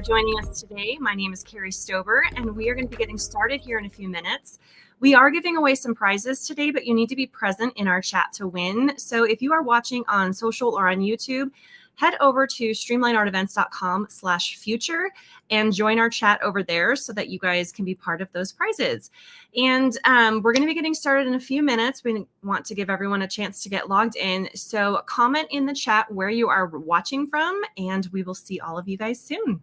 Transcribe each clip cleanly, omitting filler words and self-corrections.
joining us today. My name is Carrie Stover, and we are going to be getting started here in a few minutes. We are giving away some prizes today, but you need to be present in our chat to win. So if you are watching on social or on YouTube, head over to streamlineartevents.com/future and join our chat over there so that you guys can be part of those prizes. And we're going to be getting started in a few minutes. We want to give everyone a chance to get logged in. So comment in the chat where you are watching from, and we will see all of you guys soon.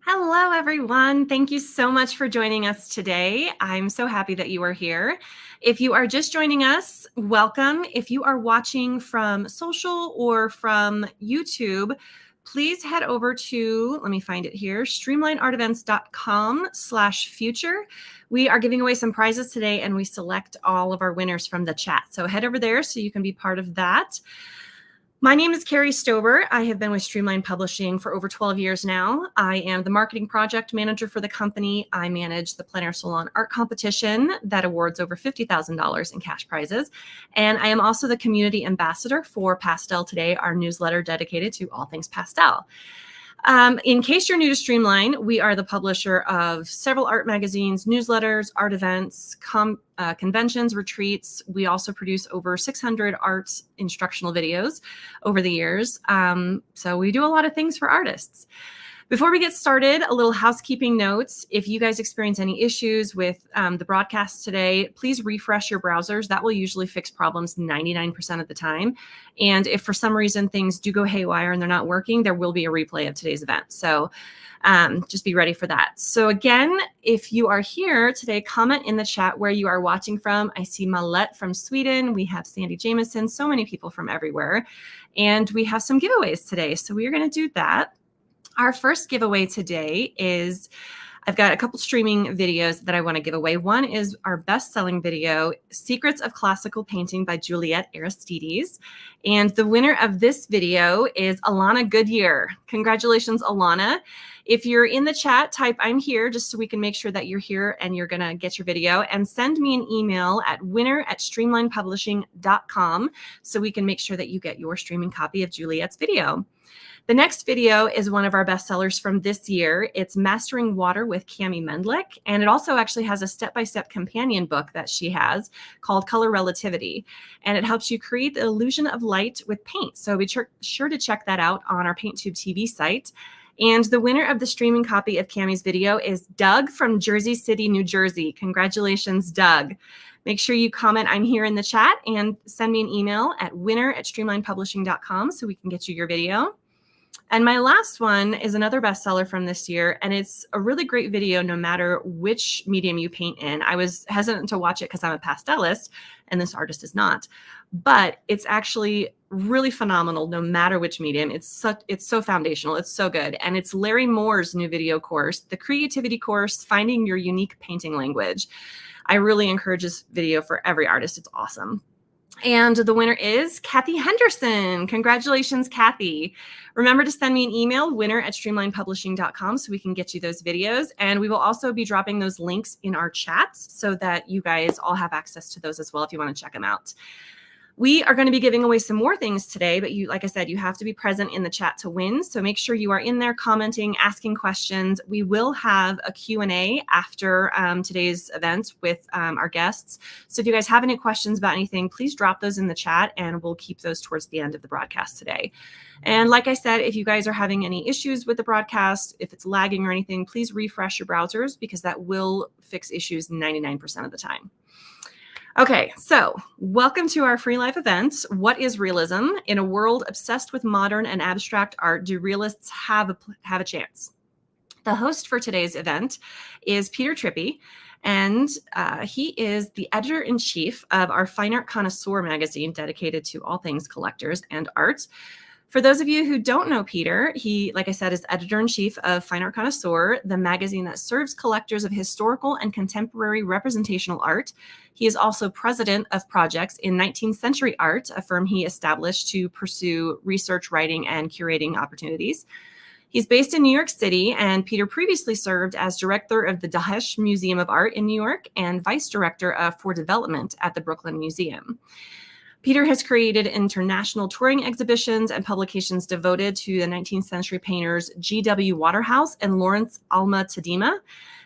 Hello, everyone. Thank you so much for joining us today. I'm so happy that you are here. If you are just joining us, welcome. If you are watching from social or from YouTube, please head over to, let me find it here, streamlineartevents.com/future. We are giving away some prizes today, and we select all of our winners from the chat. So head over there so you can be part of that. My name is Carrie Stover. I have been with Streamline Publishing for over 12 years now. I am the marketing project manager for the company. I manage the Plein Salon art competition that awards over $50,000 in cash prizes. And I am also the community ambassador for Pastel Today, our newsletter dedicated to all things pastel. In case you're new to Streamline, we are the publisher of several art magazines, newsletters, art events, conventions, retreats. We also produce over 600 art instructional videos over the years. So we do a lot of things for artists. Before we get started, a little housekeeping notes. If you guys experience any issues with the broadcast today, please refresh your browsers. That will usually fix problems 99% of the time. And if for some reason things do go haywire and they're not working, there will be a replay of today's event. So just be ready for that. So again, if you are here today, comment in the chat where you are watching from. I see Malette from Sweden. We have Sandy Jameson, so many people from everywhere. And we have some giveaways today. So we are going to do that. Our first giveaway today is I've got a couple streaming videos that I want to give away. One is our best-selling video, Secrets of Classical Painting by Juliet Aristides. And the winner of this video is Alana Goodyear. Congratulations, Alana. If you're in the chat, type I'm here just so we can make sure that you're here and you're going to get your video, and send me an email at winner@streamlinepublishing.com so we can make sure that you get your streaming copy of Juliet's video. The next video is one of our bestsellers from this year. It's Mastering Water with Cami Mendlick, and it also actually has a step-by-step companion book that she has called Color Relativity, and it helps you create the illusion of light with paint. So be sure to check that out on our PaintTube TV site. And the winner of the streaming copy of Cami's video is Doug from Jersey City, New Jersey. Congratulations, Doug. Make sure you comment I'm here in the chat and send me an email at winner@streamlinepublishing.com so we can get you your video. And my last one is another bestseller from this year, and it's a really great video no matter which medium you paint in. I was hesitant to watch it because I'm a pastelist and this artist is not, but it's actually really phenomenal no matter which medium. It's so foundational. It's so good. And it's Larry Moore's new video course, the creativity course, Finding Your Unique Painting Language. I really encourage this video for every artist. It's awesome. And the winner is Kathy Henderson. Congratulations, Kathy. Remember to send me an email, winner@streamlinepublishing.com, so we can get you those videos. And we will also be dropping those links in our chats so that you guys all have access to those as well if you want to check them out. We are going to be giving away some more things today, but like I said, you have to be present in the chat to win. So make sure you are in there commenting, asking questions. We will have a Q&A after today's event with our guests. So if you guys have any questions about anything, please drop those in the chat and we'll keep those towards the end of the broadcast today. And like I said, if you guys are having any issues with the broadcast, if it's lagging or anything, please refresh your browsers because that will fix issues 99% of the time. Okay, so welcome to our free live event. What is realism? In a world obsessed with modern and abstract art, do realists have a chance? The host for today's event is Peter Trippi, and he is the editor-in-chief of our Fine Art Connoisseur magazine dedicated to all things collectors and art. For those of you who don't know Peter, he, like I said, is editor-in-chief of Fine Art Connoisseur, the magazine that serves collectors of historical and contemporary representational art. He is also president of Projects in 19th Century Art, a firm he established to pursue research, writing, and curating opportunities. He's based in New York City, and Peter previously served as director of the Dahesh Museum of Art in New York and vice director for development at the Brooklyn Museum. Peter has created international touring exhibitions and publications devoted to the 19th century painters G.W. Waterhouse and Lawrence Alma Tadema.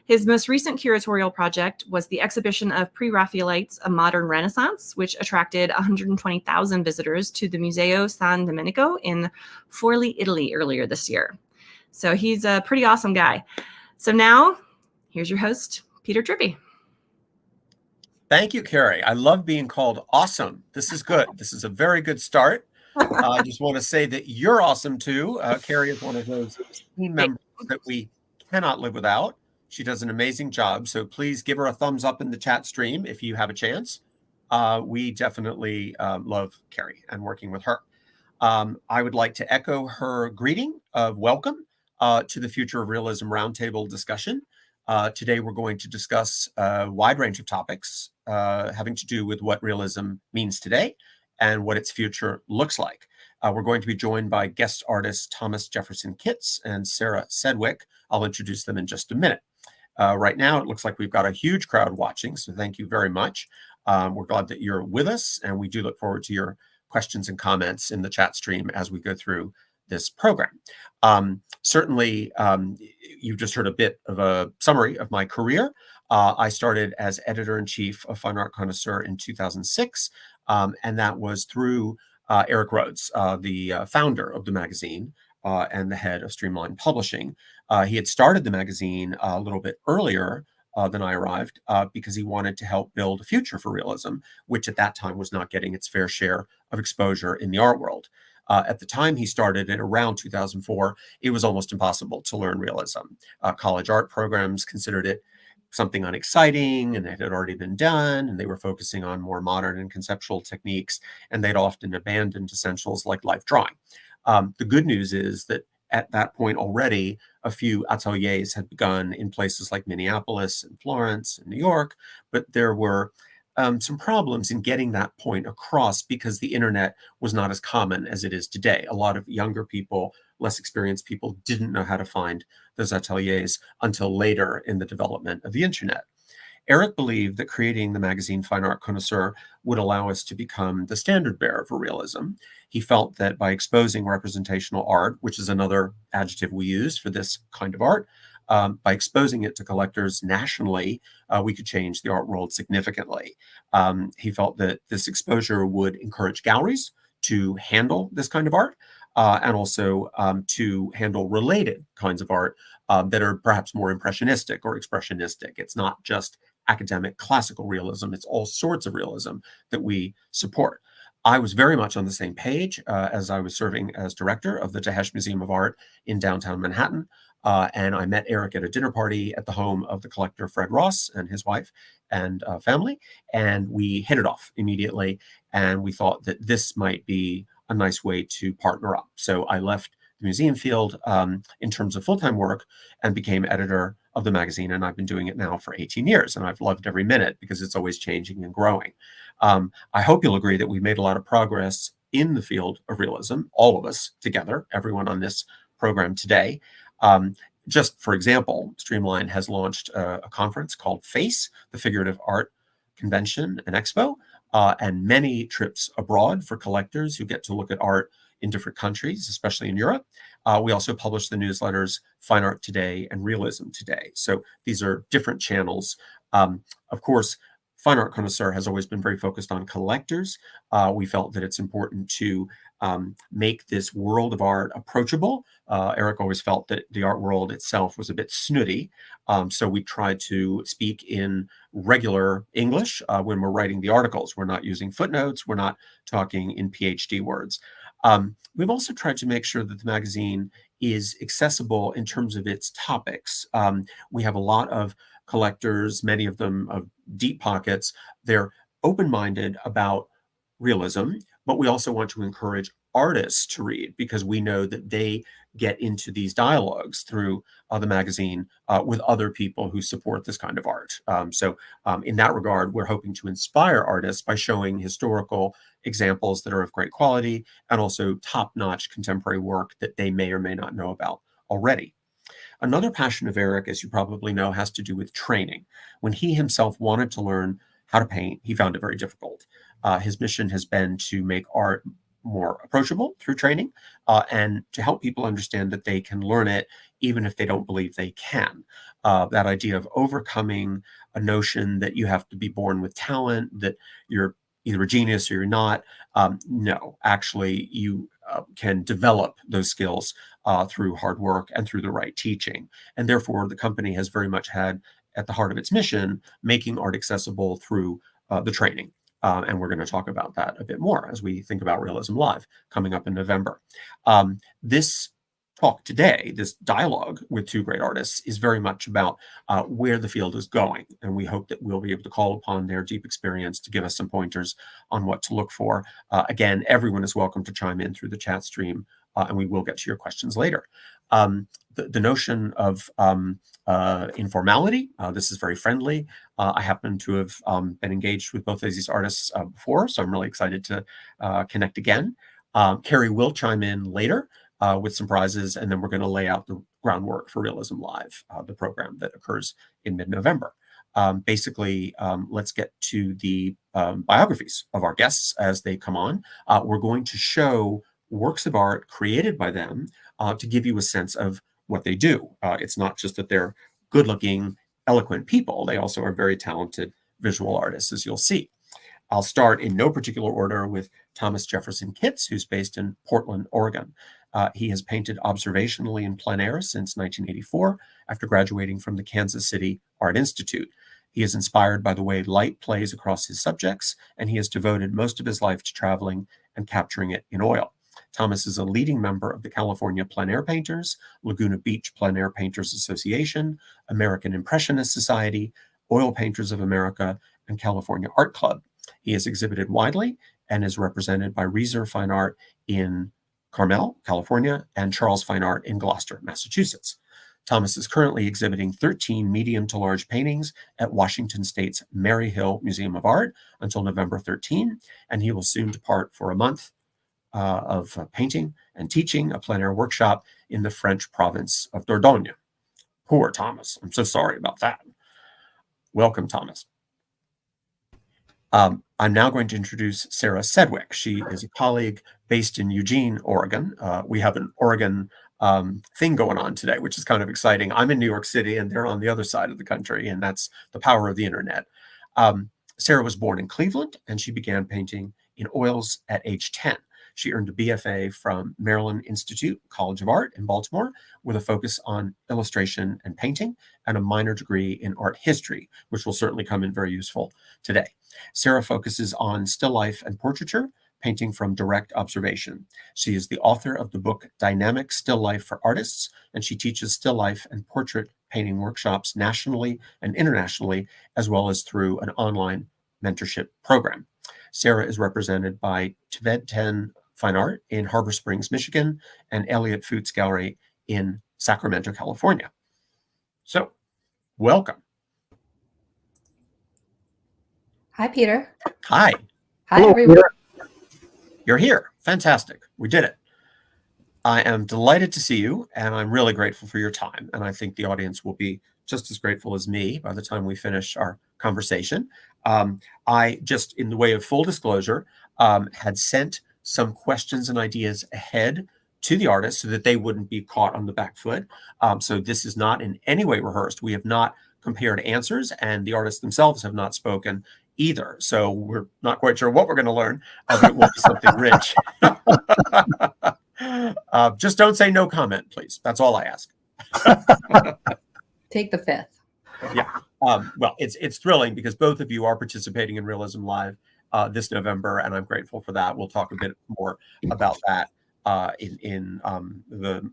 His most recent curatorial project was the exhibition of Pre-Raphaelites, a Modern Renaissance, which attracted 120,000 visitors to the Museo San Domenico in Forlì, Italy earlier this year. So he's a pretty awesome guy. So now, here's your host, Peter Trippi. Thank you, Carrie. I love being called awesome. This is good. This is a very good start. I just want to say that you're awesome too. Carrie is one of those team members that we cannot live without. She does an amazing job. So please give her a thumbs up in the chat stream if you have a chance. We definitely love Carrie and working with her. I would like to echo her greeting of welcome to the Future of Realism Roundtable discussion. Today, we're going to discuss a wide range of topics having to do with what realism means today and what its future looks like. We're going to be joined by guest artists Thomas Jefferson Kitts and Sarah Sedwick. I'll introduce them in just a minute. Right now, it looks like we've got a huge crowd watching, so thank you very much. We're glad that you're with us, and we do look forward to your questions and comments in the chat stream as we go through this program. Certainly, you've just heard a bit of a summary of my career. I started as editor-in-chief of Fine Art Connoisseur in 2006, and that was through Eric Rhodes, the founder of the magazine and the head of Streamline Publishing. He had started the magazine a little bit earlier than I arrived because he wanted to help build a future for realism, which at that time was not getting its fair share of exposure in the art world. At the time he started, in around 2004, it was almost impossible to learn realism. College art programs considered it something unexciting, and it had already been done, and they were focusing on more modern and conceptual techniques, and they'd often abandoned essentials like life drawing. The good news is that at that point already, a few ateliers had begun in places like Minneapolis and Florence and New York, but there were some problems in getting that point across because the internet was not as common as it is today. A lot of younger people, less experienced people, didn't know how to find those ateliers until later in the development of the internet. Eric believed that creating the magazine Fine Art Connoisseur would allow us to become the standard bearer for realism. He felt that by exposing representational art, which is another adjective we use for this kind of art, by exposing it to collectors nationally, we could change the art world significantly. He felt that this exposure would encourage galleries to handle this kind of art, and also to handle related kinds of art that are perhaps more impressionistic or expressionistic. It's not just academic classical realism, it's all sorts of realism that we support. I was very much on the same page as I was serving as director of the Tehesh Museum of Art in downtown Manhattan. And I met Eric at a dinner party at the home of the collector Fred Ross and his wife and family. And we hit it off immediately. And we thought that this might be a nice way to partner up. So I left the museum field in terms of full-time work and became editor of the magazine. And I've been doing it now for 18 years. And I've loved every minute because it's always changing and growing. I hope you'll agree that we've made a lot of progress in the field of realism, all of us together, everyone on this program today. Just for example, Streamline has launched a conference called FACE, the Figurative Art Convention and Expo, and many trips abroad for collectors who get to look at art in different countries, especially in Europe. We also publish the newsletters Fine Art Today and Realism Today. So these are different channels. Of course, Fine Art Connoisseur has always been very focused on collectors. We felt that it's important to make this world of art approachable. Eric always felt that the art world itself was a bit snooty. So we try to speak in regular English when we're writing the articles. We're not using footnotes. We're not talking in PhD words. We've also tried to make sure that the magazine is accessible in terms of its topics. We have a lot of collectors, many of them of deep pockets. They're open-minded about realism, but we also want to encourage artists to read because we know that they get into these dialogues through the magazine with other people who support this kind of art. So in that regard, we're hoping to inspire artists by showing historical examples that are of great quality and also top-notch contemporary work that they may or may not know about already. Another passion of Eric, as you probably know, has to do with training. When he himself wanted to learn how to paint, he found it very difficult. His mission has been to make art more approachable through training and to help people understand that they can learn it even if they don't believe they can. That idea of overcoming a notion that you have to be born with talent, that you're either a genius or you're not. No, actually, you can develop those skills through hard work and through the right teaching. And therefore, the company has very much had at the heart of its mission, making art accessible through the training. And we're going to talk about that a bit more as we think about Realism Live coming up in November. This talk today, this dialogue with two great artists, is very much about where the field is going. And we hope that we'll be able to call upon their deep experience to give us some pointers on what to look for. Again, everyone is welcome to chime in through the chat stream, and we will get to your questions later. The notion of informality, this is very friendly. I happen to have been engaged with both of these artists before, so I'm really excited to connect again. Carrie will chime in later with some prizes, and then we're going to lay out the groundwork for Realism Live, the program that occurs in mid-November. Basically, let's get to the biographies of our guests as they come on. We're going to show works of art created by them to give you a sense of what they do. It's not just that they're good-looking, eloquent people. They also are very talented visual artists, as you'll see. I'll start in no particular order with Thomas Jefferson Kitts, who's based in Portland, Oregon. He has painted observationally in plein air since 1984 after graduating from the Kansas City Art Institute. He is inspired by the way light plays across his subjects, and he has devoted most of his life to traveling and capturing it in oil. Thomas is a leading member of the California Plein Air Painters, Laguna Beach Plein Air Painters Association, American Impressionist Society, Oil Painters of America, and California Art Club. He has exhibited widely and is represented by Reeser Fine Art in Carmel, California, and Charles Fine Art in Gloucester, Massachusetts. Thomas is currently exhibiting 13 medium to large paintings at Washington State's Mary Hill Museum of Art until November 13, and he will soon depart for a month of painting and teaching a plein air workshop in the French province of Dordogne. Poor Thomas. I'm so sorry about that. Welcome, Thomas. I'm now going to introduce Sarah Sedwick. She is a colleague based in Eugene, Oregon. We have an Oregon thing going on today, which is kind of exciting. I'm in New York City and they're on the other side of the country, and that's the power of the internet. Sarah was born in Cleveland and she began painting in oils at age 10. She earned a BFA from Maryland Institute College of Art in Baltimore with a focus on illustration and painting and a minor degree in art history, which will certainly come in very useful today. Sarah focuses on still life and portraiture, painting from direct observation. She is the author of the book Dynamic Still Life for Artists, and she teaches still life and portrait painting workshops nationally and internationally, as well as through an online mentorship program. Sarah is represented by Tved 10 Fine Art in Harbor Springs, Michigan, and Elliott Foots Gallery in Sacramento, California. So, welcome. Hi, Peter. Hi. Hi, everyone. You're here. Fantastic. We did it. I am delighted to see you, and I'm really grateful for your time. And I think the audience will be just as grateful as me by the time we finish our conversation. I just, in the way of full disclosure, had sent some questions and ideas ahead to the artists so that they wouldn't be caught on the back foot. So this is not in any way rehearsed. We have not compared answers, and the artists themselves have not spoken either. So we're not quite sure what we're going to learn, but it will be something rich. Just don't say no comment, please. That's all I ask. Take the fifth. Yeah. Well, it's thrilling because both of you are participating in Realism Live this November, and I'm grateful for that. We'll talk a bit more about that in the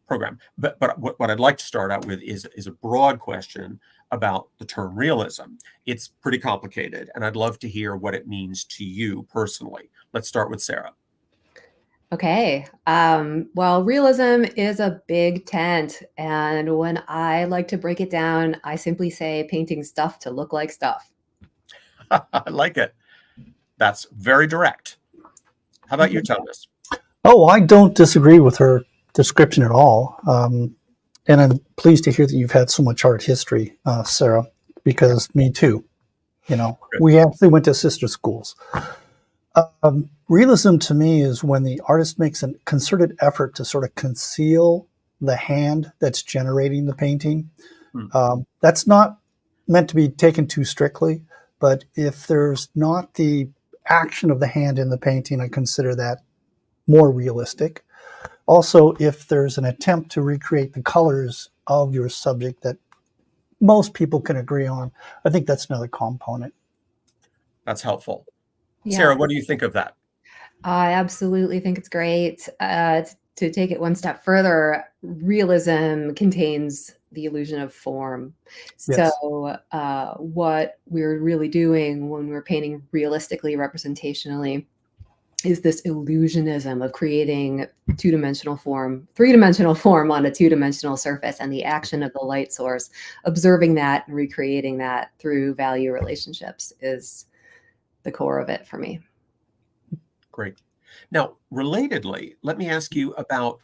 program. But what I'd like to start out with is a broad question about the term realism. It's pretty complicated, and I'd love to hear what it means to you personally. Let's start with Sarah. Okay. Well, realism is a big tent. And when I like to break it down, I simply say painting stuff to look like stuff. I like it. That's very direct. How about you, Thomas? Oh, I don't disagree with her description at all. And I'm pleased to hear that you've had so much art history, Sarah, because me too. You know, we actually went to sister schools. Realism to me is when the artist makes a concerted effort to sort of conceal the hand that's generating the painting. That's not meant to be taken too strictly, but if there's not the action of the hand in the painting, I consider that more realistic. Also, if there's an attempt to recreate the colors of your subject that most people can agree on, I think that's another component. That's helpful. Yeah. Sarah, what do you think of that? I absolutely think it's great. To take it one step further, realism contains the illusion of form. Yes. So what we're really doing when we're painting realistically, representationally, is this illusionism of creating two-dimensional form, three-dimensional form on a two-dimensional surface, and the action of the light source, observing that and recreating that through value relationships is the core of it for me. Great. Now, relatedly, let me ask you about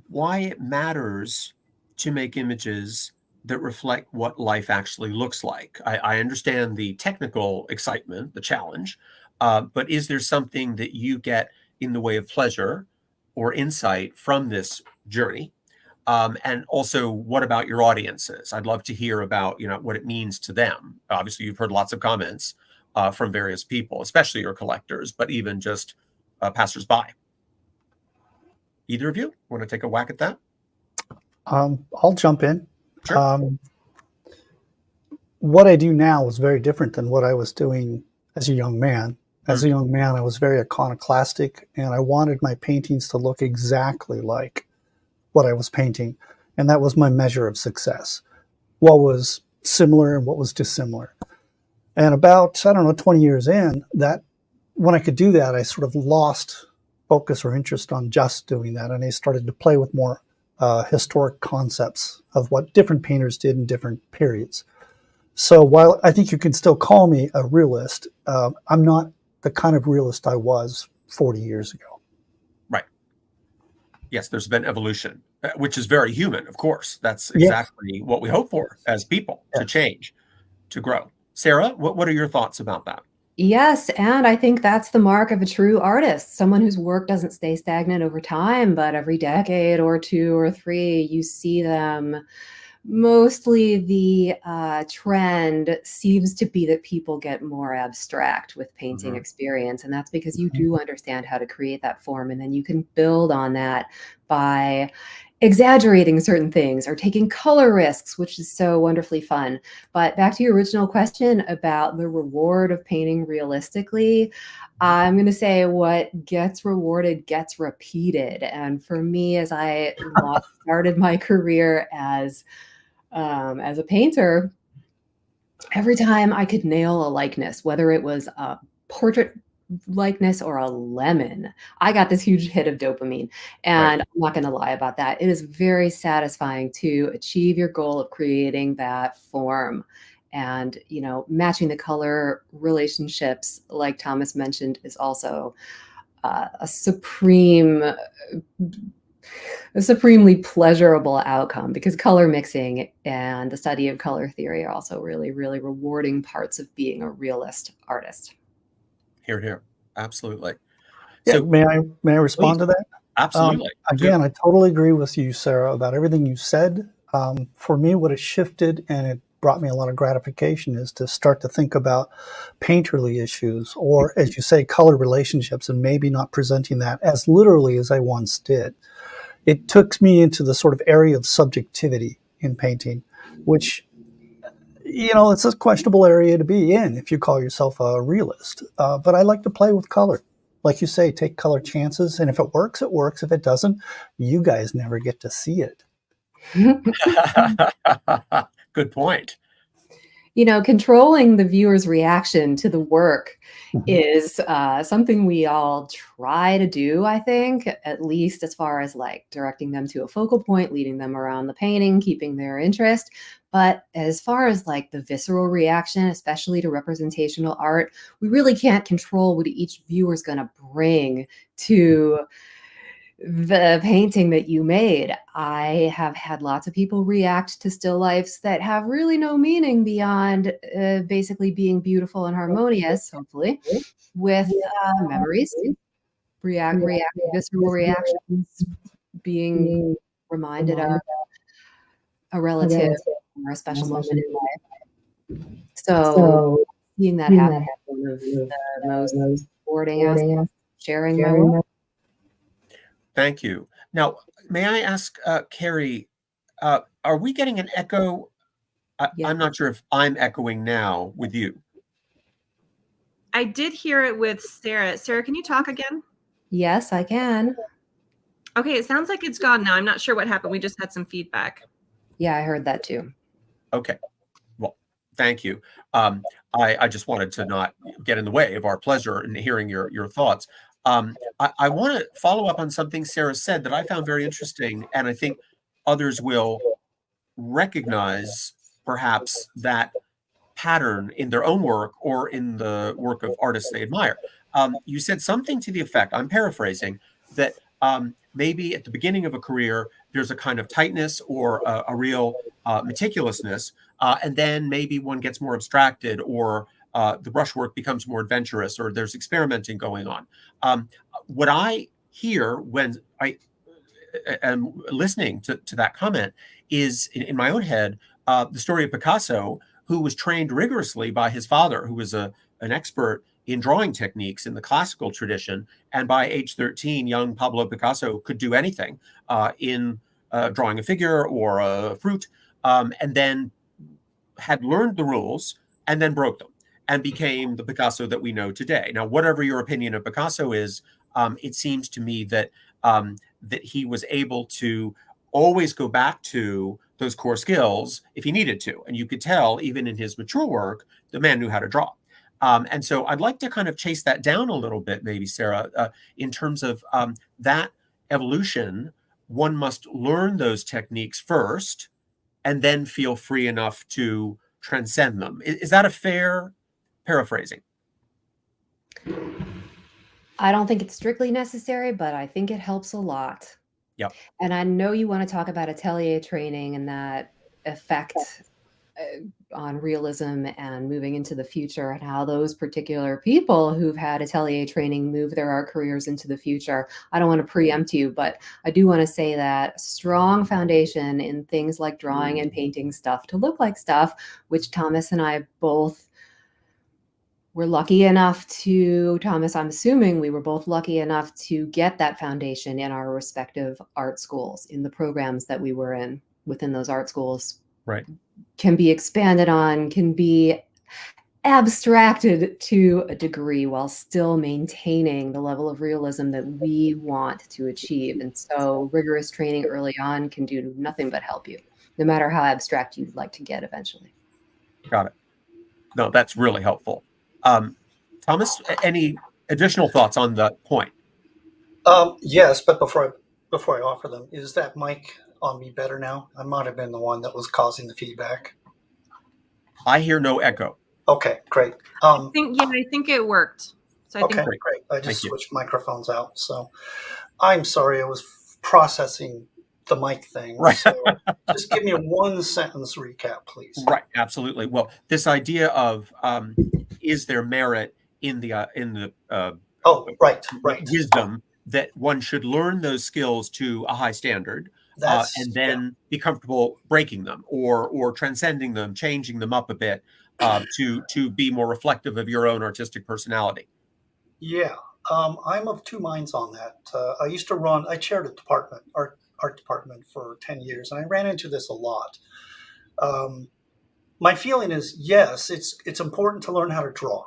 why it matters to make images that reflect what life actually looks like. I understand the technical excitement, the challenge, but is there something that you get in the way of pleasure or insight from this journey? And also, what about your audiences? I'd love to hear about, what it means to them. Obviously, you've heard lots of comments from various people, especially your collectors, but even just passersby. Either of you want to take a whack at that? I'll jump in. Sure. What I do now is very different than what I was doing as a young man. As a young man, I was very iconoclastic, and I wanted my paintings to look exactly like what I was painting. And that was my measure of success. What was similar and what was dissimilar. And about, 20 years in, that when I could do that, I sort of lost focus or interest on just doing that. And I started to play with more historic concepts of what different painters did in different periods. So while I think you can still call me a realist, I'm not the kind of realist I was 40 years ago. Right. Yes, there's been evolution, which is very human, of course. That's Yes. exactly what we hope for as people, to Yes. change, to grow. Sarah, what are your thoughts about that? Yes, and I think that's the mark of a true artist, someone whose work doesn't stay stagnant over time, but every decade or two or three, you see them. Mostly the trend seems to be that people get more abstract with painting experience, and that's because you do understand how to create that form, and then you can build on that by exaggerating certain things or taking color risks, which is so wonderfully fun. But back to your original question about the reward of painting realistically, I'm going to say what gets rewarded gets repeated. And for me, as I started my career as a painter, every time I could nail a likeness, whether it was a portrait likeness or a lemon, I got this huge hit of dopamine. And I'm not going to lie about that. It is very satisfying to achieve your goal of creating that form. And, you know, matching the color relationships, like Thomas mentioned, is also a supremely pleasurable outcome, because color mixing and the study of color theory are also really, really rewarding parts of being a realist artist. Hear, hear. Absolutely. Yeah, So may I respond to that? Absolutely. Again, I totally agree with you, Sarah, about everything you said. For me, what has shifted, and it brought me a lot of gratification, is to start to think about painterly issues, or as you say, color relationships, and maybe not presenting that as literally as I once did. It took me into the sort of area of subjectivity in painting, which, you know, it's a questionable area to be in if you call yourself a realist. But I like to play with color. Like you say, take color chances. And if it works, it works. If it doesn't, you guys never get to see it. Good point. You know, controlling the viewer's reaction to the work is something we all try to do, I think, at least as far as like directing them to a focal point, leading them around the painting, keeping their interest. But as far as like the visceral reaction, especially to representational art, we really can't control what each viewer is going to bring to the painting that you made. I have had lots of people react to still lifes that have really no meaning beyond basically being beautiful and harmonious, hopefully, with memories, visceral reactions, being reminded of a relative or a special moment in life. So seeing that happen is one of the most rewarding aspects, sharing my work. Thank you. Now, may I ask, Carrie, are we getting an echo? Yeah. I'm not sure if I'm echoing now with you. I did hear it with Sarah. Sarah, can you talk again? Yes, I can. Okay, it sounds like it's gone now. I'm not sure what happened. We just had some feedback. Yeah, I heard that too. Okay. Well, thank you. I just wanted to not get in the way of our pleasure in hearing your thoughts. I want to follow up on something Sarah said that I found very interesting, and I think others will recognize perhaps that pattern in their own work or in the work of artists they admire. You said something to the effect, I'm paraphrasing, that maybe at the beginning of a career, there's a kind of tightness or a real meticulousness, and then maybe one gets more abstracted, or the brushwork becomes more adventurous, or there's experimenting going on. What I hear when I am listening to that comment is, in my own head, the story of Picasso, who was trained rigorously by his father, who was an expert in drawing techniques in the classical tradition. And by age 13, young Pablo Picasso could do anything in drawing a figure or a fruit, and then had learned the rules and then broke them and became the Picasso that we know today. Now, whatever your opinion of Picasso is, it seems to me that that he was able to always go back to those core skills if he needed to. And you could tell, even in his mature work, the man knew how to draw. And so I'd like to kind of chase that down a little bit, maybe, Sarah, in terms of that evolution. one must learn those techniques first and then feel free enough to transcend them. Is that a fair paraphrasing? I don't think it's strictly necessary, but I think it helps a lot. Yep. And I know you want to talk about atelier training and that effect on realism and moving into the future, and how those particular people who've had atelier training move their art careers into the future. I don't want to preempt you, but I do want to say that strong foundation in things like drawing and painting stuff to look like stuff, which Thomas and I both were lucky enough to, Thomas, I'm assuming we were both lucky enough to get that foundation in our respective art schools, in the programs that we were in within those art schools. Right. Can be expanded on, can be abstracted to a degree while still maintaining the level of realism that we want to achieve. And so rigorous training early on can do nothing but help you, no matter how abstract you'd like to get eventually. Got it. No, that's really helpful. Thomas, any additional thoughts on that point? Yes, but before I offer them, is that mic on me better now? I might have been the one that was causing the feedback. I hear no echo. Okay, great. I think it worked. So I okay, think great. I just Thank you. switched microphones out. So I'm sorry, I was processing the mic thing. Right. So just give me a one sentence recap, please. Right, absolutely. Well, this idea of is there merit in the right. wisdom that one should learn those skills to a high standard, and then be comfortable breaking them or transcending them, changing them up a bit to be more reflective of your own artistic personality. Yeah, I'm of two minds on that. I chaired a art department for 10 years, and I ran into this a lot. My feeling is, yes, it's important to learn how to draw.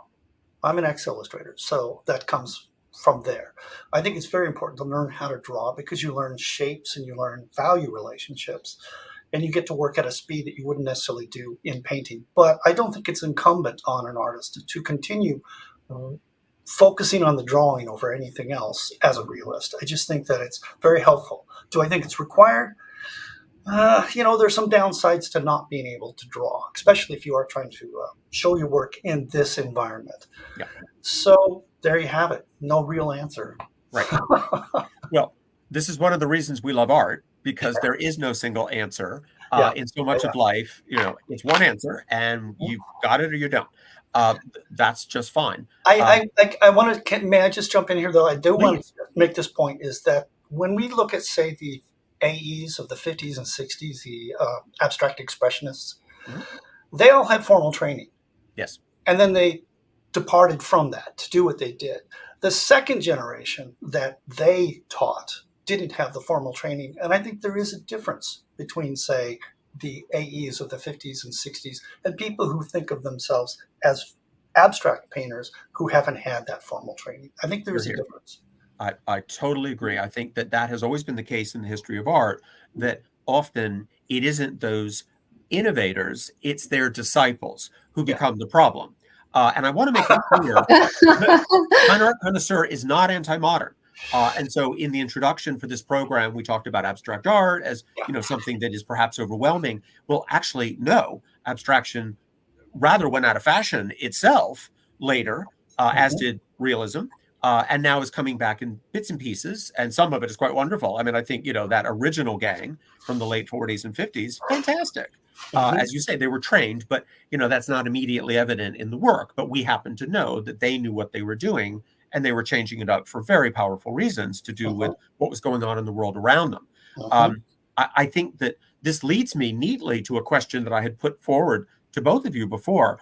I'm an ex-illustrator, so that comes from there. I think it's very important to learn how to draw because you learn shapes and you learn value relationships, and you get to work at a speed that you wouldn't necessarily do in painting. But I don't think it's incumbent on an artist to continue focusing on the drawing over anything else as a realist. I just think that it's very helpful. Do I think it's required? There's some downsides to not being able to draw, especially if you are trying to show your work in this environment. Yeah. So there you have it. No real answer. Right. Well, this is one of the reasons we love art, because there is no single answer in so much of life. It's one answer, and you got it or you don't. That's just fine. I want to. May I just jump in here, though? I do want to make this point: is that when we look at, say, the AEs of the 50s and 60s, the abstract expressionists, they all had formal training. Yes. And then they departed from that to do what they did. The second generation that they taught didn't have the formal training. And I think there is a difference between, say, the AEs of the 50s and 60s and people who think of themselves as abstract painters who haven't had that formal training. I think there is a difference. I totally agree. I think that has always been the case in the history of art, that often it isn't those innovators, it's their disciples who become the problem. And I want to make it clear that Fine Art Connoisseur is not anti-modern. And so in the introduction for this program, we talked about abstract art as something that is perhaps overwhelming. Well, actually, no. Abstraction rather went out of fashion itself later, as did realism. And now is coming back in bits and pieces, and some of it is quite wonderful. I mean, I think, that original gang from the late 40s and 50s, fantastic. As you say, they were trained, but, that's not immediately evident in the work. But we happen to know that they knew what they were doing, and they were changing it up for very powerful reasons to do with what was going on in the world around them. I think that this leads me neatly to a question that I had put forward to both of you before.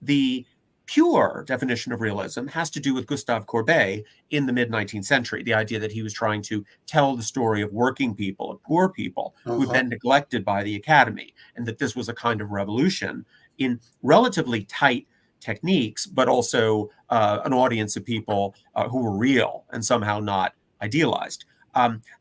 The pure definition of realism has to do with Gustave Courbet in the mid-19th century, the idea that he was trying to tell the story of working people, of poor people who'd been neglected by the academy, and that this was a kind of revolution in relatively tight techniques, but also an audience of people who were real and somehow not idealized.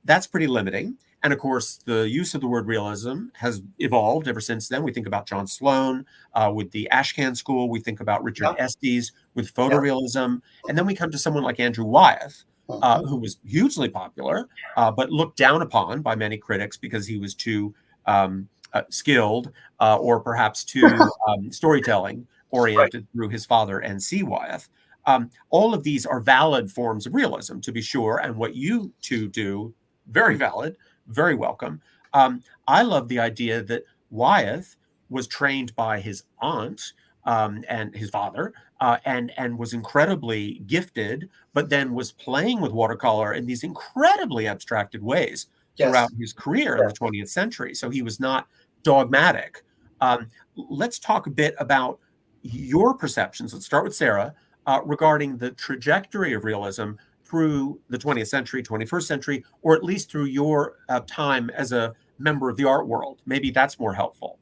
That's pretty limiting. And of course, the use of the word realism has evolved ever since then. We think about John Sloan with the Ashcan School. We think about Richard Estes with photorealism. And then we come to someone like Andrew Wyeth, who was hugely popular, but looked down upon by many critics because he was too skilled or perhaps too storytelling oriented through his father N.C. Wyeth. All of these are valid forms of realism, to be sure, and what you two do, very valid, very welcome. I love the idea that Wyeth was trained by his aunt and his father, and was incredibly gifted, but then was playing with watercolor in these incredibly abstracted ways throughout his career in the 20th century. So he was not dogmatic. Let's talk a bit about your perceptions. Let's start with Sarah regarding the trajectory of realism through the 20th century, 21st century, or at least through your time as a member of the art world. Maybe that's more helpful.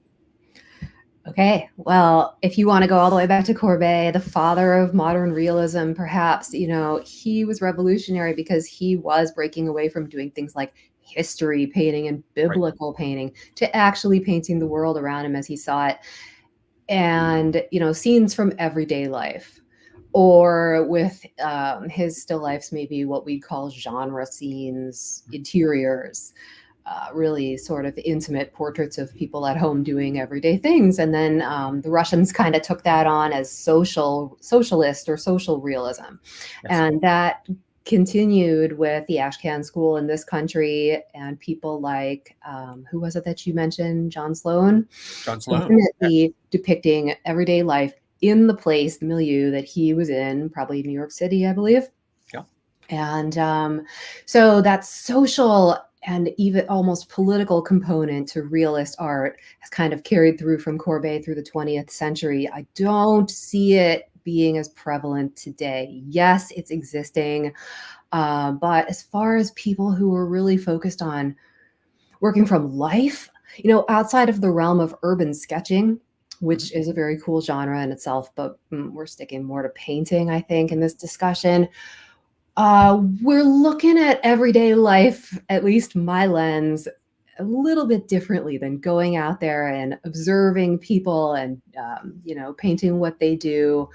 Okay, well, if you want to go all the way back to Courbet, the father of modern realism, perhaps, he was revolutionary because he was breaking away from doing things like history painting and biblical painting to actually painting the world around him as he saw it. And, scenes from everyday life. Or with his still lifes, maybe what we'd call genre scenes, interiors, really sort of intimate portraits of people at home doing everyday things. And then the Russians kind of took that on as socialist or social realism. Yes. And that continued with the Ashcan School in this country and people like, who was it that you mentioned? John Sloan? John Sloan. Definitely depicting everyday life in the place, the milieu that he was in, probably New York City, I believe. Yeah. And so that social and even almost political component to realist art has kind of carried through from Courbet through the 20th century. I don't see it being as prevalent today. Yes, it's existing. But as far as people who are really focused on working from life, outside of the realm of urban sketching, which is a very cool genre in itself, but we're sticking more to painting, I think, in this discussion. We're looking at everyday life, at least my lens, a little bit differently than going out there and observing people and, painting what they do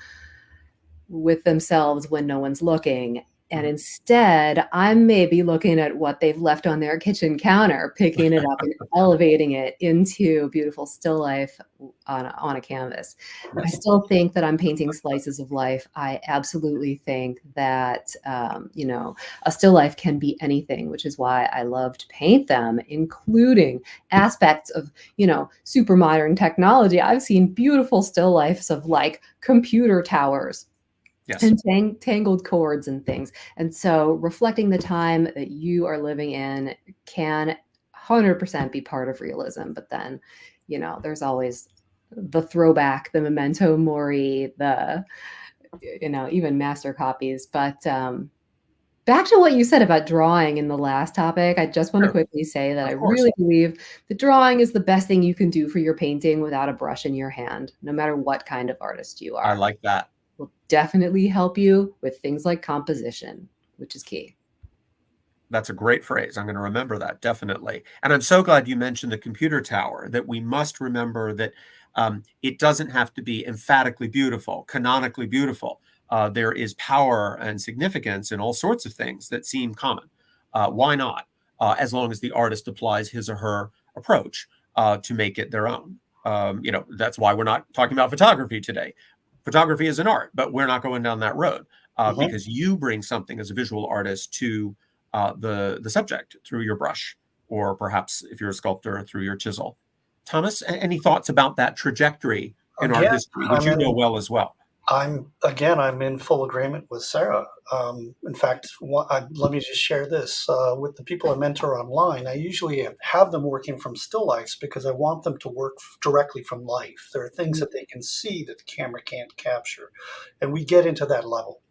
with themselves when no one's looking. And instead, I'm maybe looking at what they've left on their kitchen counter, picking it up and elevating it into beautiful still life on a canvas. I still think that I'm painting slices of life. I absolutely think that, a still life can be anything, which is why I love to paint them, including aspects of, super modern technology. I've seen beautiful still lifes of like computer towers. Yes. And tangled cords and things. And so reflecting the time that you are living in can 100% be part of realism. But then, there's always the throwback, the memento mori, the, even master copies. But back to what you said about drawing in the last topic, I just want to quickly say that I really believe that drawing is the best thing you can do for your painting without a brush in your hand, no matter what kind of artist you are. I like that. Will definitely help you with things like composition, which is key. That's a great phrase. I'm going to remember that, definitely. And I'm so glad you mentioned the computer tower, that we must remember that it doesn't have to be emphatically beautiful, canonically beautiful. There is power and significance in all sorts of things that seem common. Why not? As long as the artist applies his or her approach to make it their own. That's why we're not talking about photography today. Photography is an art, but we're not going down that road because you bring something as a visual artist to the subject through your brush, or perhaps if you're a sculptor, through your chisel. Thomas, any thoughts about that trajectory in art history, which you know well as well? I'm in full agreement with Sarah. In fact, let me just share this. With the people I mentor online, I usually have them working from still lifes because I want them to work directly from life. There are things that they can see that the camera can't capture. And we get into that level.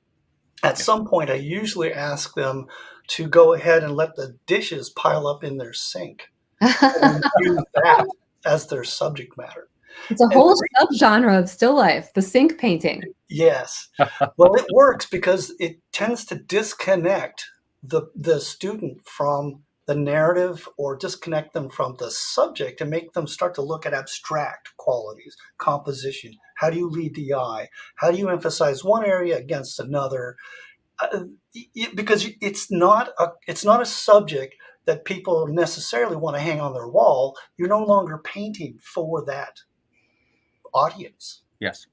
At some point, I usually ask them to go ahead and let the dishes pile up in their sink and use that as their subject matter. It's a whole subgenre of still life, the sink painting. Yes. Well, it works because it tends to disconnect the student from the narrative, or disconnect them from the subject, and make them start to look at abstract qualities, composition. How do you lead the eye? How do you emphasize one area against another? because it's not a subject that people necessarily want to hang on their wall. You're no longer painting for that audience. Yes.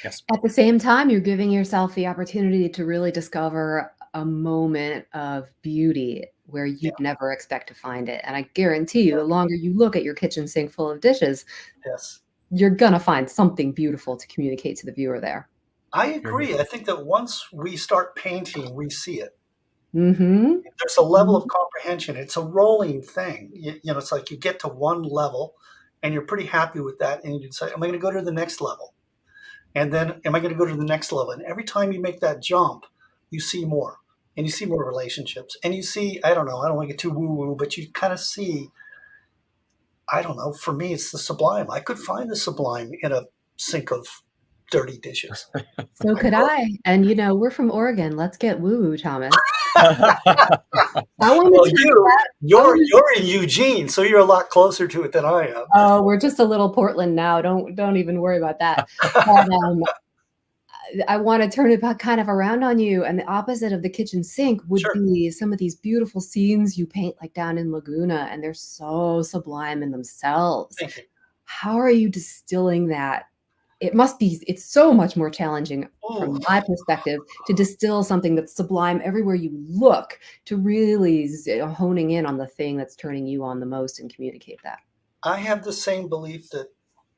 Yes. At the same time, you're giving yourself the opportunity to really discover a moment of beauty where you'd never expect to find it. And I guarantee you, the longer you look at your kitchen sink full of dishes, Yes, you're going to find something beautiful to communicate to the viewer there. I agree. I think that once we start painting, we see it. Mm-hmm. There's a level of comprehension. It's a rolling thing. You know, it's like you get to one level and you're pretty happy with that. And you decide, am I going to go to the next level? And then am I going to go to the next level? And every time you make that jump, you see more. And you see more relationships. And you see, I don't know, I don't want to get too woo-woo, but you kind of see, I don't know, for me, it's the sublime. I could find the sublime in a sink of dirty dishes. So could I. And, you know, we're from Oregon. Let's get woo-woo, Thomas. Well, you're in Eugene, so you're a lot closer to it than I am. Oh, we're just a little Portland now. Don't even worry about that. But, I want to turn it back kind of around on you. And the opposite of the kitchen sink would be some of these beautiful scenes you paint like down in Laguna, and they're so sublime in themselves. How are you distilling that? It's so much more challenging from my perspective to distill something that's sublime everywhere you look, to really honing in on the thing that's turning you on the most and communicate that. I have the same belief that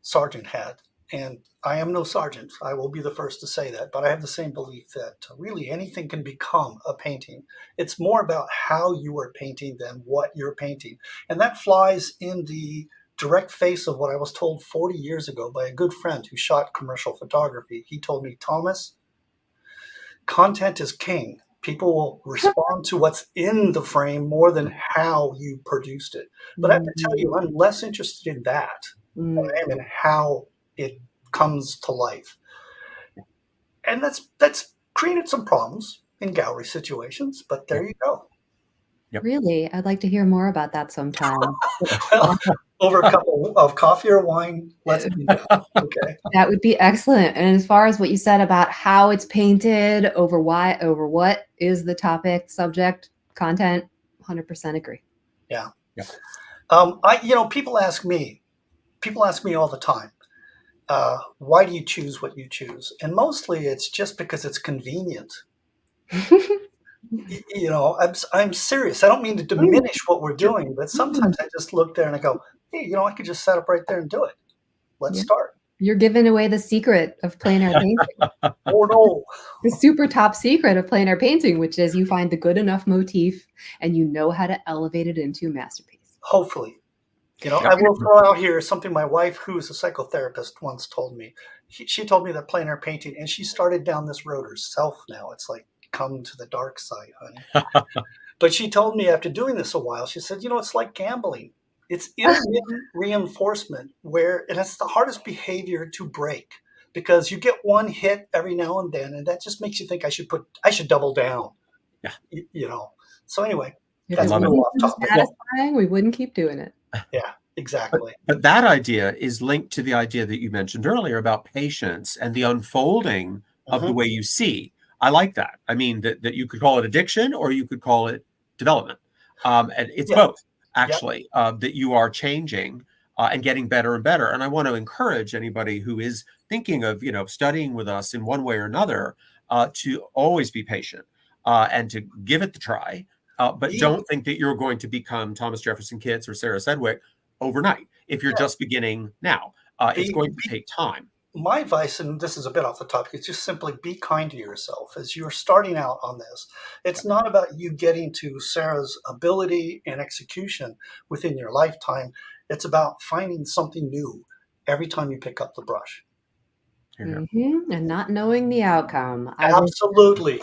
Sargent had. And I am no sergeant. I will be the first to say that. But I have the same belief that really anything can become a painting. It's more about how you are painting than what you're painting. And that flies in the direct face of what I was told 40 years ago by a good friend who shot commercial photography. He told me, Thomas, content is king. People will respond to what's in the frame more than how you produced it. But I have to tell you, I'm less interested in that than I am in how it comes to life. And that's created some problems in gallery situations, but there you go. Really? I'd like to hear more about that sometime. Well, over a cup of coffee or wine, let's do that. Okay. That would be excellent. And as far as what you said about how it's painted, over what is the topic, subject, content, 100% agree. Yeah. People ask me all the time, why do you choose what you choose? And mostly it's just because it's convenient. I'm serious. I don't mean to diminish what we're doing, but sometimes I just look there and I go, hey, I could just set up right there and do it. Let's start. You're giving away the secret of plein air painting. Oh, no. The super top secret of plein air painting, which is you find the good enough motif and you know how to elevate it into a masterpiece. Hopefully. I will throw out here something my wife, who is a psychotherapist, once told me. She told me that plein air painting, and she started down this road herself now. It's like, come to the dark side, honey. But she told me after doing this a while, she said, it's like gambling. It's intermittent reinforcement, and it's the hardest behavior to break, because you get one hit every now and then, and that just makes you think I should double down. Yeah. So anyway, that's a little off topic. Satisfying, we wouldn't keep doing it. Yeah, exactly. But that idea is linked to the idea that you mentioned earlier about patience and the unfolding of the way you see. I like that. I mean, that you could call it addiction or you could call it development. And it's both, actually, that you are changing and getting better and better. And I want to encourage anybody who is thinking of, studying with us in one way or another to always be patient and to give it the try. But don't think that you're going to become Thomas Jefferson Kitts or Sarah Sedwick overnight. If you're just beginning now, it's going to take time. My advice, and this is a bit off the topic, is just simply be kind to yourself as you're starting out on this. It's not about you getting to Sarah's ability and execution within your lifetime. It's about finding something new every time you pick up the brush. And not knowing the outcome. Absolutely.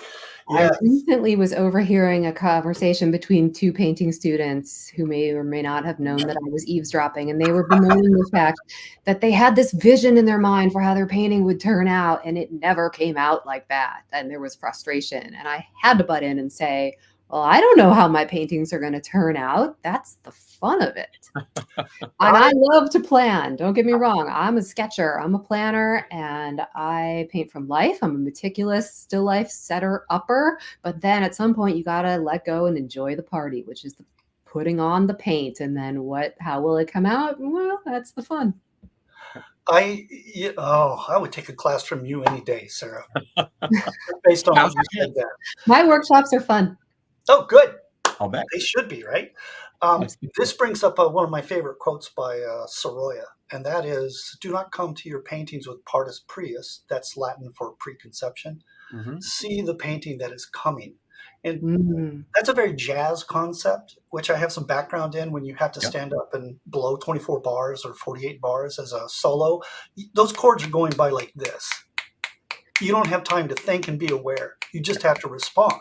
I recently was overhearing a conversation between two painting students who may or may not have known that I was eavesdropping, and they were bemoaning the fact that they had this vision in their mind for how their painting would turn out, and it never came out like that. And there was frustration. And I had to butt in and say, well, I don't know how my paintings are going to turn out. That's the fun of it. And I love to plan. Don't get me wrong. I'm a sketcher. I'm a planner, and I paint from life. I'm a meticulous still life setter upper. But then at some point, you got to let go and enjoy the party, which is the putting on the paint. And then how will it come out? Well, that's the fun. I would take a class from you any day, Sarah. Based on what you said there. My workshops are fun. Oh, good. I'll bet. They should be, right? This brings up one of my favorite quotes by Sorolla, and that is, "Do not come to your paintings with partus prius," that's Latin for preconception. Mm-hmm. See the painting that is coming. And that's a very jazz concept, which I have some background in. When you have to stand up and blow 24 bars or 48 bars as a solo, those chords are going by like this. You don't have time to think and be aware. You just have to respond.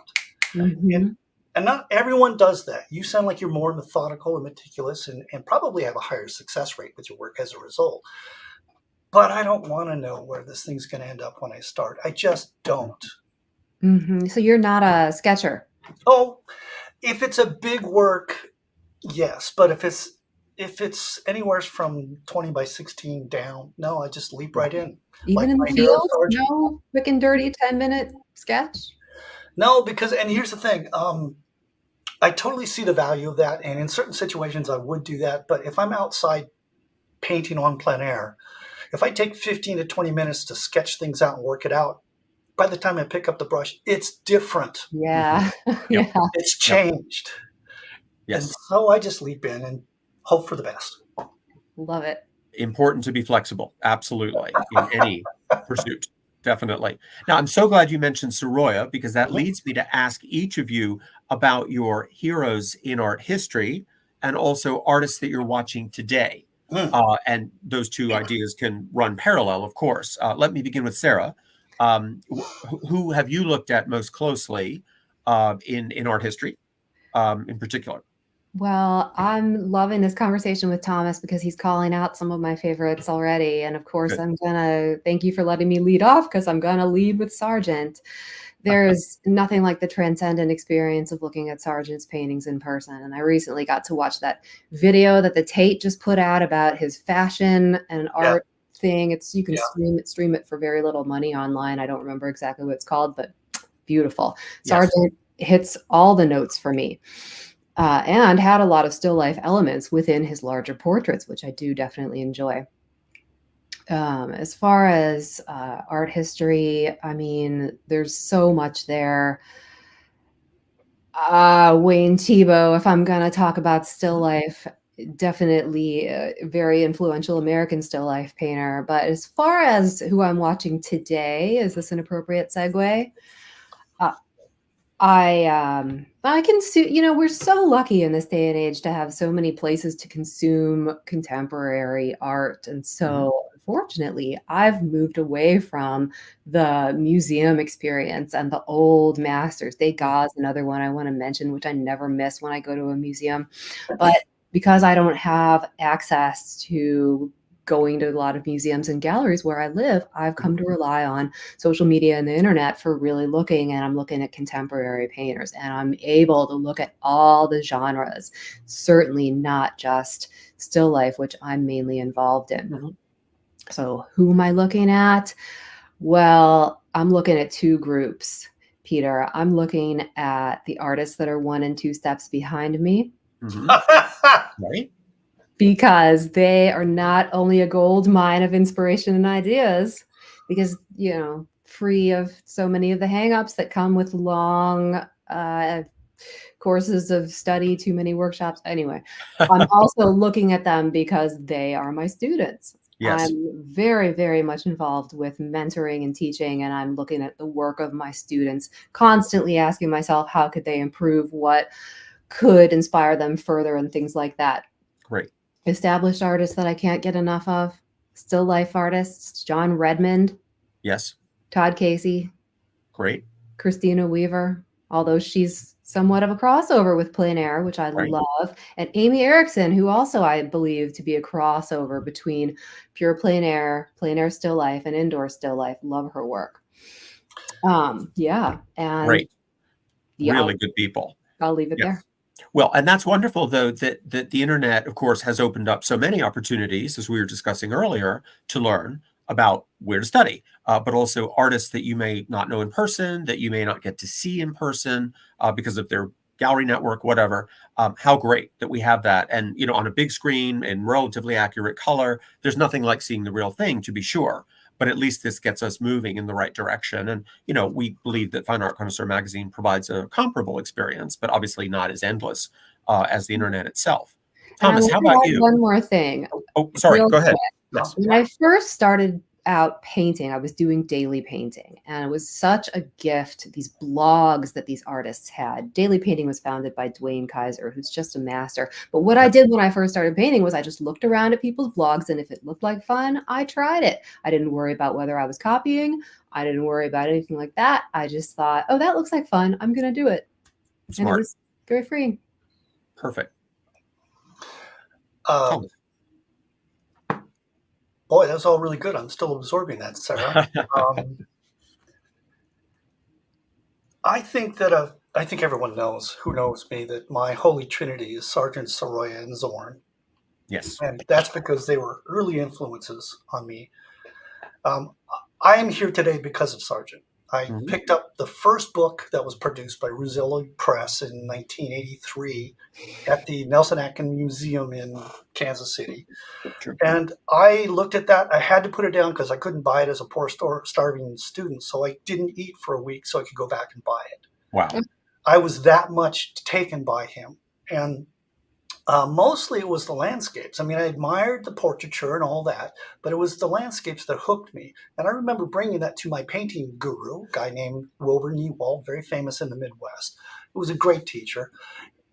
And not everyone does that. You sound like you're more methodical and meticulous and probably have a higher success rate with your work as a result. But I don't want to know where this thing's going to end up when I start. I just don't. So you're not a sketcher? Oh, if it's a big work, yes. But if it's anywhere from 20 by 16 down, no, I just leap right in. Even in the field? No quick and dirty 10-minute sketch? No, and here's the thing. I totally see the value of that. And in certain situations, I would do that. But if I'm outside painting on plein air, if I take 15 to 20 minutes to sketch things out and work it out, by the time I pick up the brush, it's different. Yeah. Yeah. It's changed. Yes. And so I just leap in and hope for the best. Love it. Important to be flexible. Absolutely. In any pursuit. Definitely. Now, I'm so glad you mentioned Sorolla, because that leads me to ask each of you about your heroes in art history and also artists that you're watching today. And those two ideas can run parallel, of course. Let me begin with Sarah. Who have you looked at most closely in art history in particular? Well, I'm loving this conversation with Thomas because he's calling out some of my favorites already. And of course, I'm going to thank you for letting me lead off, because I'm going to lead with Sargent. There's nothing like the transcendent experience of looking at Sargent's paintings in person. And I recently got to watch that video that the Tate just put out about his fashion and art thing. You can stream it for very little money online. I don't remember exactly what it's called, but beautiful. Sargent hits all the notes for me. And had a lot of still life elements within his larger portraits, which I do definitely enjoy. As far as art history, I mean, there's so much there. Wayne Thiebaud, if I'm going to talk about still life, definitely a very influential American still life painter. But as far as who I'm watching today, is this an appropriate segue? I can see, we're so lucky in this day and age to have so many places to consume contemporary art. And so unfortunately, I've moved away from the museum experience and the old masters. Degas, another one I want to mention, which I never miss when I go to a museum. But because I don't have access to going to a lot of museums and galleries where I live, I've come to rely on social media and the internet for really looking, and I'm looking at contemporary painters, and I'm able to look at all the genres, certainly not just still life, which I'm mainly involved in. So who am I looking at? Well, I'm looking at two groups, Peter. I'm looking at the artists that are 1 and 2 steps behind me. Right. Because they are not only a gold mine of inspiration and ideas, because, free of so many of the hangups that come with long courses of study, too many workshops. Anyway, I'm also looking at them because they are my students. Yes. I'm very, very much involved with mentoring and teaching, and I'm looking at the work of my students, constantly asking myself, how could they improve? What could inspire them further, and things like that. Great. Established artists that I can't get enough of, still life artists, John Redmond. Yes. Todd Casey. Great. Christina Weaver, although she's somewhat of a crossover with plein air, which I love. And Amy Erickson, who also I believe to be a crossover between pure plein air still life, and indoor still life. Love her work. And great. Really good people. I'll leave it Yes. there. Well, and that's wonderful, though, that the internet, of course, has opened up so many opportunities, as we were discussing earlier, to learn about where to study, but also artists that you may not know in person, that you may not get to see in person because of their gallery network, whatever. How great that we have that. And, on a big screen in relatively accurate color, there's nothing like seeing the real thing, to be sure. But at least this gets us moving in the right direction. And, we believe that Fine Art Connoisseur magazine provides a comparable experience, but obviously not as endless as the internet itself. Thomas, how about you? One more thing. Oh, sorry. Real Go ahead. quick. Yes. When I first started out painting, I was doing daily painting, and it was such a gift. These blogs that these artists had. Daily painting was founded by Dwayne Kaiser, who's just a master. But what I did when I first started painting was I just looked around at people's blogs, and if it looked like fun, I tried it. I didn't worry about whether I was copying. I didn't worry about anything like that. I just thought, oh, that looks like fun. I'm going to do it. Smart. And it was very freeing. Perfect. Boy, that's all really good. I'm still absorbing that, Sarah. I think everyone knows, who knows me, that my holy trinity is Sargent, Soroya, and Zorn. Yes. And that's because they were early influences on me. I am here today because of Sargent. I picked up the first book that was produced by Ruzelli Press in 1983 at the Nelson Atkins Museum in Kansas City. True. And I looked at that. I had to put it down because I couldn't buy it as a poor starving student. So I didn't eat for a week so I could go back and buy it. Wow. I was that much taken by him. And mostly it was the landscapes. I mean, I admired the portraiture and all that, but it was the landscapes that hooked me. And I remember bringing that to my painting guru, a guy named Wilbur Newald, very famous in the Midwest. It was a great teacher.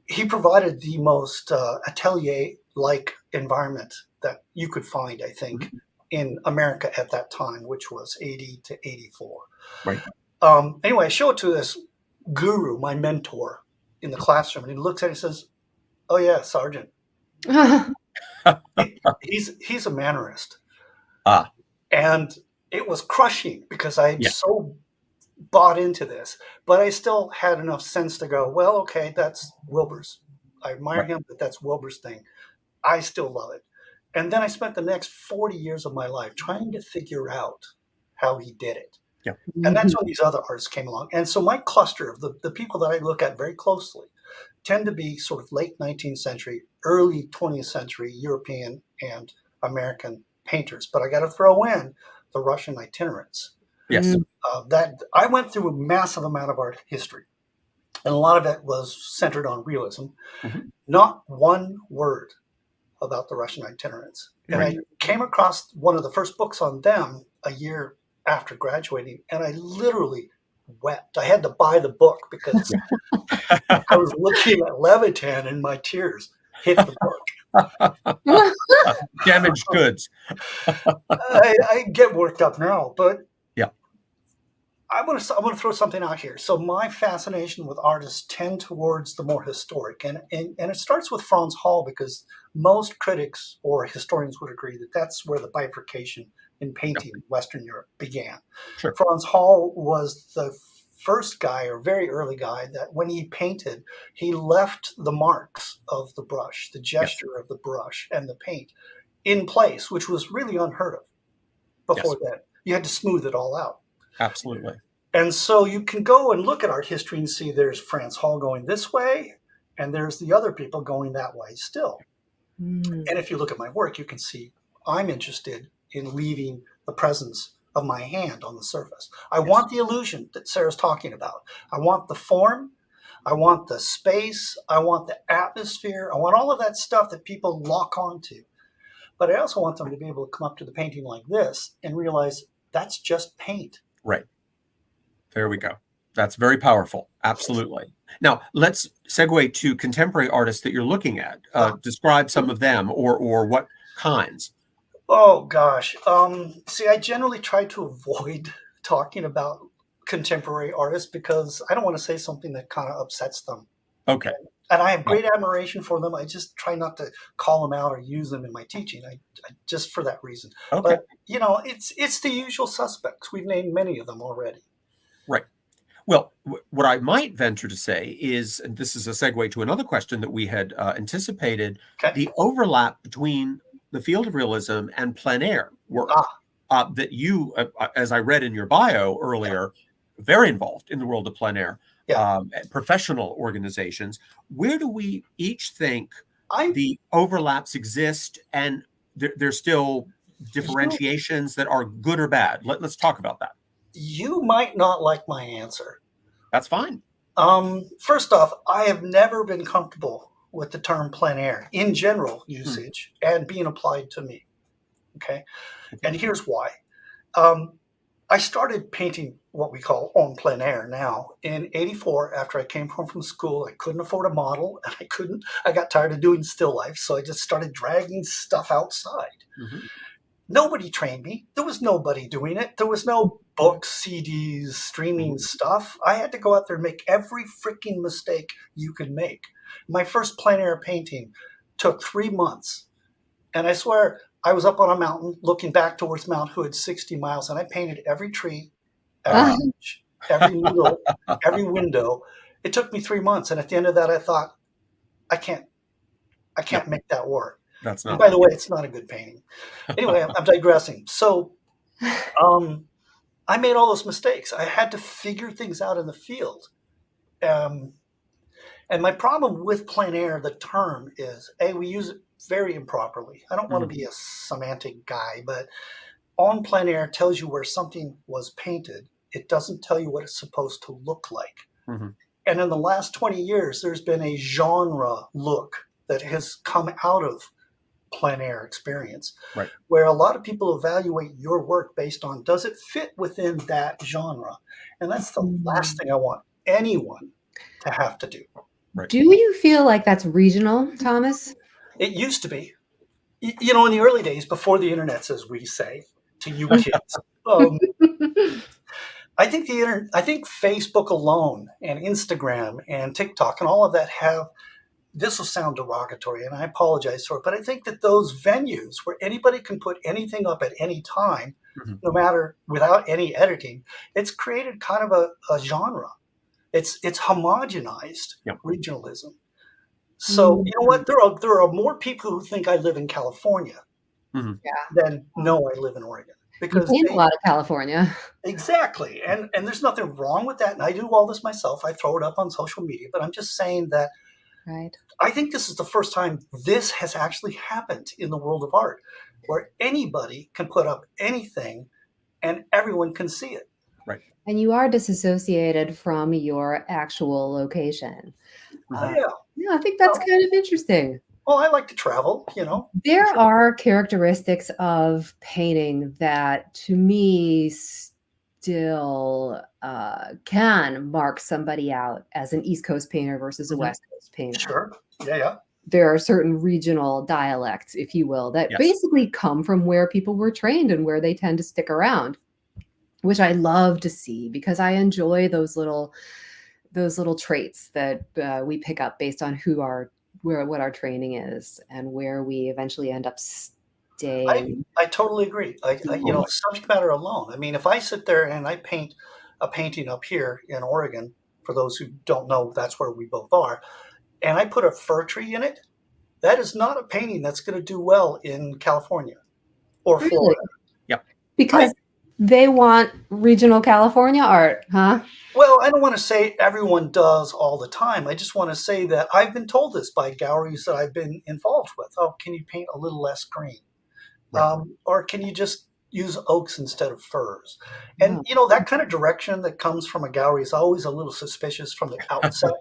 He provided the most atelier-like environment that you could find, I think, in America at that time, which was 80 to 84. Right. Anyway, I show it to this guru, my mentor, in the classroom, and he looks at it and says, "Oh yeah, Sargent. He's a mannerist." And it was crushing because I so bought into this, but I still had enough sense to go, well, okay, that's Wilbur's. I admire him, but that's Wilbur's thing. I still love it. And then I spent the next 40 years of my life trying to figure out how he did it. Yeah. And that's when these other artists came along. And so my cluster of the people that I look at very closely tend to be sort of late 19th century, early 20th century European and American painters. But I got to throw in the Russian itinerants. Yes. That I went through a massive amount of art history, and a lot of it was centered on realism. Not one word about the Russian itinerants. And I came across one of the first books on them a year after graduating, and I literally wept. I had to buy the book because I was looking at Levitan and my tears hit the book. Damaged goods. I get worked up now, but yeah, I want to throw something out here. So my fascination with artists tend towards the more historic, and it starts with Franz Hall, because most critics or historians would agree that that's where the bifurcation in painting in Western Europe began. Sure. Franz Hall was the first guy, or very early guy, that when he painted, he left the marks of the brush, the gesture of the brush and the paint in place, which was really unheard of before then. You had to smooth it all out. Absolutely. And so you can go and look at art history and see there's Franz Hall going this way, and there's the other people going that way still. And if you look at my work, you can see I'm interested in leaving the presence of my hand on the surface. I want the illusion that Sarah's talking about. I want the form. I want the space. I want the atmosphere. I want all of that stuff that people lock onto. But I also want them to be able to come up to the painting like this and realize that's just paint. Right. There we go. That's very powerful. Absolutely. Now, let's segue to contemporary artists that you're looking at. Describe some of them, or what kinds. Oh, gosh. See, I generally try to avoid talking about contemporary artists because I don't want to say something that kind of upsets them. Okay. And I have great admiration for them. I just try not to call them out or use them in my teaching. I just for that reason. Okay. But, it's the usual suspects. We've named many of them already. Right. Well, what I might venture to say is, and this is a segue to another question that we had anticipated, Okay. the overlap between the field of realism and plein air work that you, as I read in your bio earlier, very involved in the world of plein air, professional organizations. Where do we each think the overlaps exist, and there's still differentiations that are good or bad? Let's talk about that. You might not like my answer. That's fine. First off, I have never been comfortable with the term plein air in general usage and being applied to me. Okay. And here's why. I started painting what we call en plein air now in '84 after I came home from school. I couldn't afford a model and I got tired of doing still life. So I just started dragging stuff outside. Mm-hmm. Nobody trained me. There was nobody doing it. There was no books, CDs, streaming stuff. I had to go out there and make every freaking mistake you could make. My first plein air painting took 3 months. And I swear, I was up on a mountain looking back towards Mount Hood, 60 miles, and I painted every tree, every bench, every noodle, every window. It took me 3 months. And at the end of that, I thought, I can't make that work. That's not. And by the way, it's not a good painting. Anyway, I'm digressing. So I made all those mistakes. I had to figure things out in the field. And my problem with plein air, the term is, we use it very improperly. I don't want to be a semantic guy, but en plein air tells you where something was painted. It doesn't tell you what it's supposed to look like. Mm-hmm. And in the last 20 years, there's been a genre look that has come out of plein air experience, where a lot of people evaluate your work based on, does it fit within that genre? And that's the last thing I want anyone to have to do. Right. Do you feel like that's regional, Thomas? It used to be. You know, in the early days, before the internet, as we say to you kids, I think I think Facebook alone and Instagram and TikTok and all of that have, this will sound derogatory, and I apologize for it, but I think that those venues where anybody can put anything up at any time, no matter, without any editing, it's created kind of a genre. It's homogenized regionalism. So you know what? There are more people who think I live in California than know I live in Oregon. Because you paint a lot of California. Exactly. And there's nothing wrong with that. And I do all this myself. I throw it up on social media, but I'm just saying that I think this is the first time this has actually happened in the world of art, where anybody can put up anything and everyone can see it. Right. And you are disassociated from your actual location. Yeah, I think that's kind of interesting. Well, I like to travel, you know. There are characteristics of painting that, to me, still can mark somebody out as an East Coast painter versus a West Coast painter. Sure. Yeah. There are certain regional dialects, if you will, that basically come from where people were trained and where they tend to stick around, which I love to see because I enjoy those little traits that we pick up based on what our training is and where we eventually end up staying. I totally agree. You know, subject matter alone. I mean, if I sit there and I paint a painting up here in Oregon, for those who don't know, that's where we both are, and I put a fir tree in it, that is not a painting that's going to do well in California or Florida. Yep. Because they want regional California art, huh? Well, I don't want to say everyone does all the time. I just want to say that I've been told this by galleries that I've been involved with. Oh, can you paint a little less green? Or can you just use oaks instead of firs? And, you know, that kind of direction that comes from a gallery is always a little suspicious from the outset.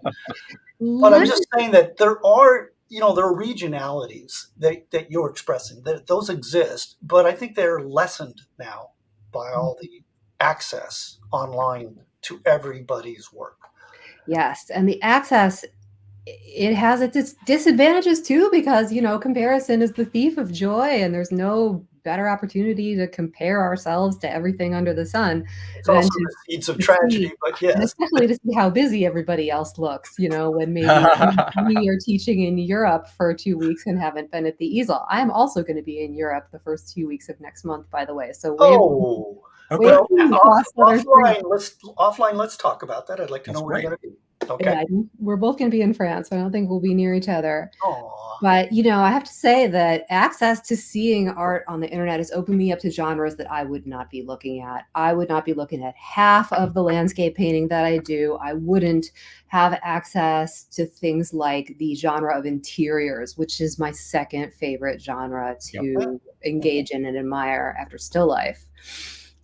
But I'm just saying that there are regionalities that you're expressing. Those exist, but I think they're lessened now by all the access online to everybody's work. Yes, and the access, it has its disadvantages too, because, you know, comparison is the thief of joy, and there's no better opportunity to compare ourselves to everything under the sun. It's also the seeds of tragedy, but yes. Especially to see how busy everybody else looks, you know, when maybe we are teaching in Europe for 2 weeks and haven't been at the easel. I'm also going to be in Europe the first 2 weeks of next month, by the way. So Oh, Wait good. till you cross letter three. Offline, let's talk about that. I'd like to That's know where you're great. going to be. Okay. Yeah, we're both going to be in France, so I don't think we'll be near each other. Aw. But, I have to say that access to seeing art on the internet has opened me up to genres that I would not be looking at. I would not be looking at half of the landscape painting that I do. I wouldn't have access to things like the genre of interiors, which is my second favorite genre to engage in and admire after still life.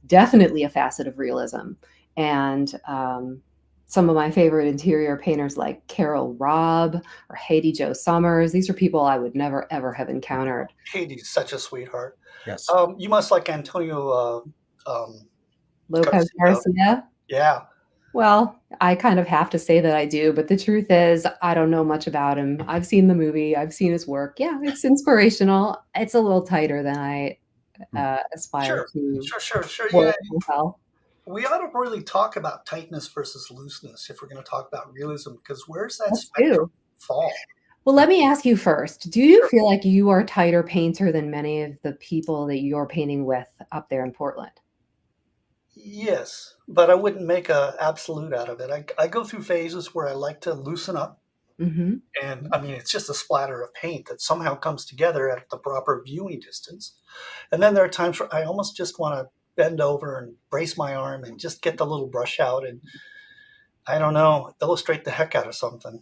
Definitely a facet of realism. And some of my favorite interior painters like Carol Robb or Haiti Joe Summers. These are people I would never, ever have encountered. Katie's such a sweetheart. Yes. You must like Antonio Lopez Garcia. Yeah. Well, I kind of have to say that I do, but the truth is, I don't know much about him. I've seen the movie, I've seen his work. Yeah, it's inspirational. It's a little tighter than I aspire to. Sure. Work Yeah. well. We ought to really talk about tightness versus looseness if we're going to talk about realism, because where's that Let's spectrum do. fall? Well, let me ask you first. Do you feel like you are a tighter painter than many of the people that you're painting with up there in Portland? Yes, but I wouldn't make a absolute out of it. I go through phases where I like to loosen up, Mm-hmm. and I mean, it's just a splatter of paint that somehow comes together at the proper viewing distance. And then there are times where I almost just want to bend over and brace my arm and just get the little brush out and, I don't know, illustrate the heck out of something.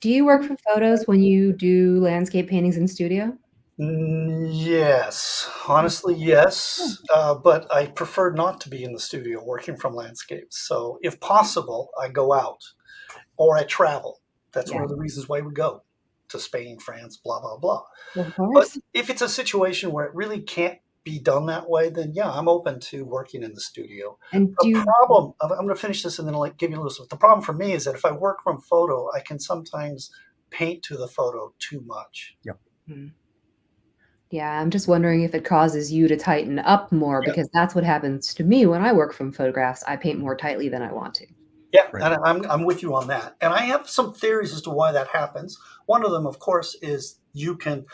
Do you work for photos when you do landscape paintings in studio? Yes, honestly, yes. But I prefer not to be in the studio working from landscapes. So if possible, I go out or I travel. That's one of the reasons why we go to Spain, France, blah, blah, blah. Of But course. if it's a situation where it really can't be done that way, then yeah, I'm open to working in the studio. And The problem, I'm going to finish this and then I'll give you a little. The problem for me is that if I work from photo, I can sometimes paint to the photo too much. Yeah, I'm just wondering if it causes you to tighten up more, because that's what happens to me when I work from photographs. I paint more tightly than I want to. Yeah, and I'm with you on that. And I have some theories as to why that happens. One of them, of course, is you can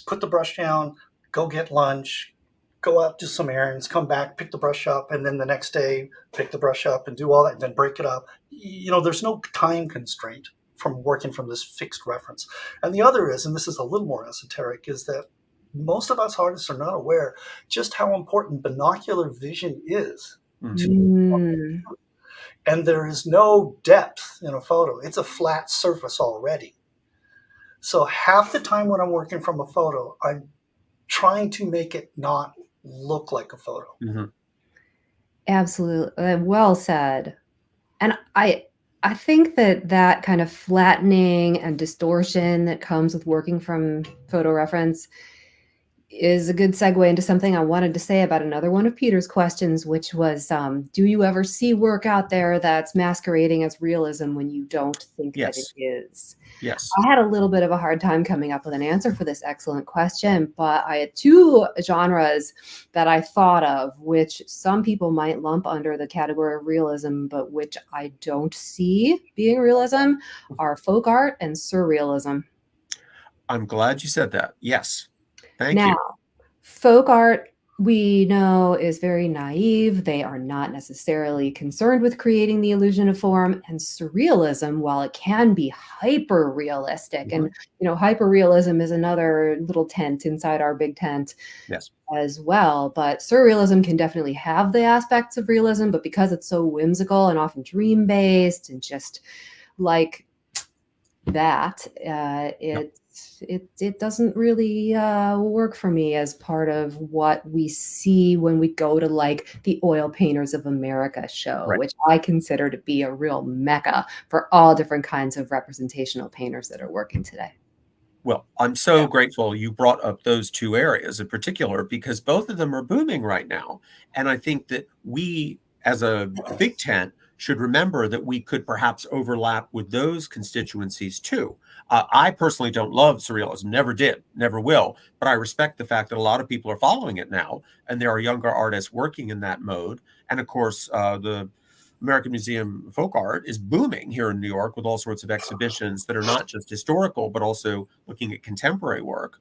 put the brush down, go get lunch, go out, do some errands, come back, pick the brush up, and then the next day pick the brush up and do all that, and then break it up. There's no time constraint from working from this fixed reference. And the other is, and this is a little more esoteric, is that most of us artists are not aware just how important binocular vision is. Mm. And there is no depth in a photo. It's a flat surface already. So half the time when I'm working from a photo, I'm trying to make it not look like a photo. Mm-hmm. Absolutely. Well said. And I think that kind of flattening and distortion that comes with working from photo reference is a good segue into something I wanted to say about another one of Peter's questions, which was, do you ever see work out there that's masquerading as realism when you don't think that it is? Yes. I had a little bit of a hard time coming up with an answer for this excellent question, but I had two genres that I thought of, which some people might lump under the category of realism, but which I don't see being realism, are folk art and surrealism. I'm glad you said that. Yes. Thank you. Now, folk art, we know, is very naive. They are not necessarily concerned with creating the illusion of form. And surrealism, while it can be hyper realistic, and hyper realism is another little tent inside our big tent as well. But surrealism can definitely have the aspects of realism, but because it's so whimsical and often dream based and just like that, it doesn't really work for me as part of what we see when we go to like the Oil Painters of America show, which I consider to be a real mecca for all different kinds of representational painters that are working today. Well, I'm so grateful you brought up those two areas in particular, because both of them are booming right now. And I think that we, as a big tent, should remember that we could perhaps overlap with those constituencies too. I personally don't love surrealism, never did, never will, but I respect the fact that a lot of people are following it now, and there are younger artists working in that mode. And of course, the American Museum of Folk Art is booming here in New York with all sorts of exhibitions that are not just historical, but also looking at contemporary work.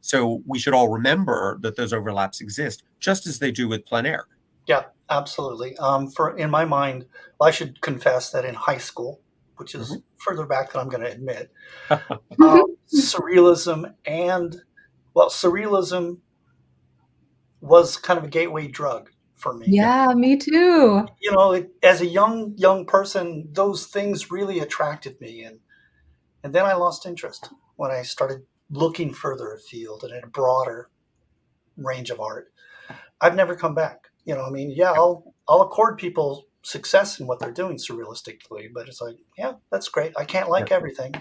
So we should all remember that those overlaps exist, just as they do with plein air. Yeah, absolutely. In my mind, I should confess that in high school, which is further back than I'm going to admit, surrealism surrealism was kind of a gateway drug for me. Yeah, me too. You know, as a young person, those things really attracted me, and then I lost interest when I started looking further afield and at a broader range of art. I've never come back. You know, I mean, yeah, I'll accord people success in what they're doing surrealistically, but it's like, yeah, that's great. I can't like everything.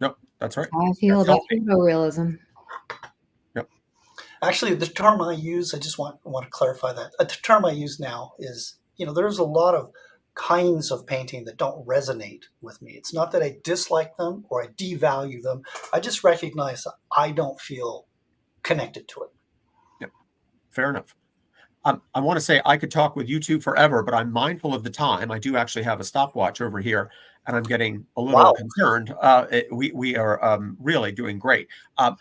No, that's right. How I feel about photorealism. Actually, the term I use, I just want to clarify that. The term I use now is, you know, there's a lot of kinds of painting that don't resonate with me. It's not that I dislike them or I devalue them. I just recognize that I don't feel connected to it. Yep. Fair enough. I want to say I could talk with you two forever, but I'm mindful of the time. I do actually have a stopwatch over here, and I'm getting a little concerned. We are really doing great.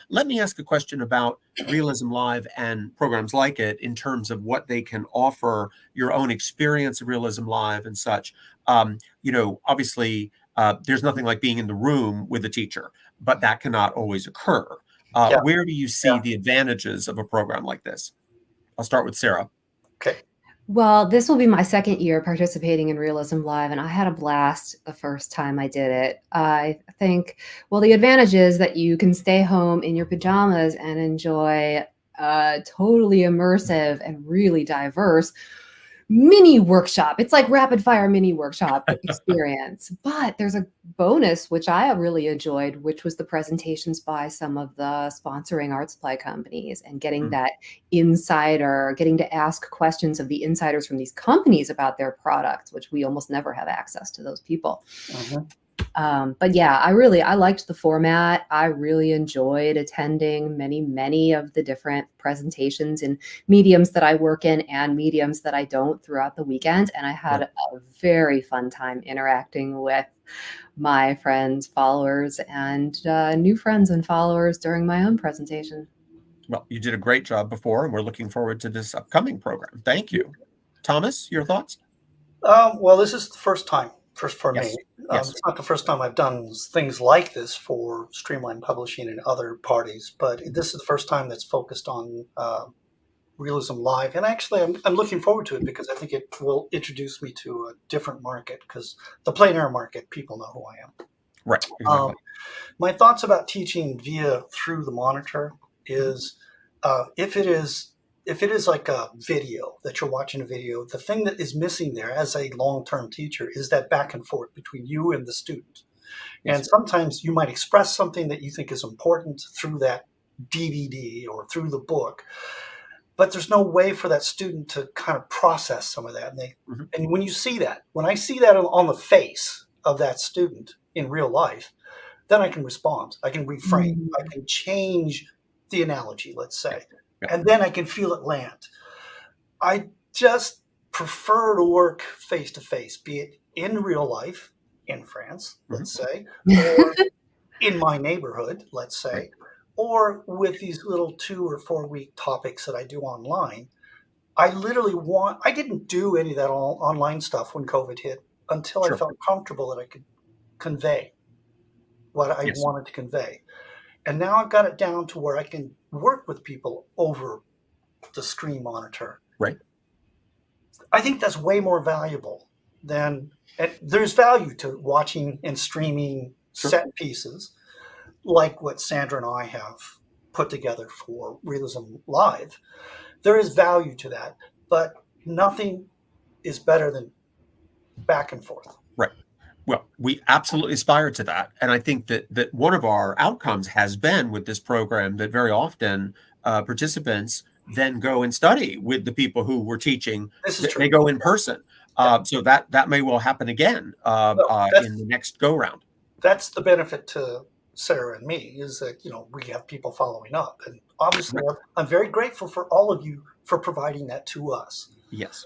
Let me ask a question about Realism Live and programs like it in terms of what they can offer, your own experience of Realism Live and such. You know, obviously, there's nothing like being in the room with a teacher, but that cannot always occur. Where do you see the advantages of a program like this? I'll start with Sarah. Okay. Well, this will be my second year participating in Realism Live, and I had a blast the first time I did it. I think, well, the advantage is that you can stay home in your pajamas and enjoy a totally immersive and really diverse mini workshop. It's like rapid fire mini workshop experience. But there's a bonus, which I really enjoyed, which was the presentations by some of the sponsoring art supply companies and getting that insider, getting to ask questions of the insiders from these companies about their products, which we almost never have access to those people. But yeah, I liked the format. I really enjoyed attending many of the different presentations in mediums that I work in and mediums that I don't throughout the weekend. And I had a very fun time interacting with my friends, followers, and new friends and followers during my own presentation. Well, you did a great job before, and we're looking forward to this upcoming program. Thank you. Thomas, your thoughts? Well, this is the first time for me. Yes. It's not the first time I've done things like this for Streamline Publishing and other parties, but this is the first time that's focused on Realism Live. And actually, I'm looking forward to it because I think it will introduce me to a different market, because the plein air market, people know who I am. Right. Exactly. My thoughts about teaching through the monitor is if it is like a video that you're watching a video, the thing that is missing there as a long-term teacher is that back and forth between you and the student. And sometimes you might express something that you think is important through that DVD or through the book, but there's no way for that student to kind of process some of that. And when you see that, when I see that on the face of that student in real life, then I can respond. I can reframe. I can change the analogy, let's say. And then I can feel it land. I just prefer to work face to face, be it in real life, in France, let's say, or in my neighborhood, let's say, or with these little 2 or 4 week topics that I do online. I didn't do any of that online stuff when COVID hit until I felt comfortable that I could convey what I wanted to convey. And now I've got it down to where I can work with people over the screen monitor. Right. I think that's way more valuable than, and there's value to watching and streaming set pieces like what Sandra and I have put together for Realism Live. There is value to that, but nothing is better than back and forth. Right. Well, we absolutely aspire to that. And I think that one of our outcomes has been with this program that very often participants then go and study with the people who were teaching. This is true. They go in person. So that may well happen again in the next go round. That's the benefit to Sarah and me, is that, we have people following up. And obviously, I'm very grateful for all of you for providing that to us. Yes.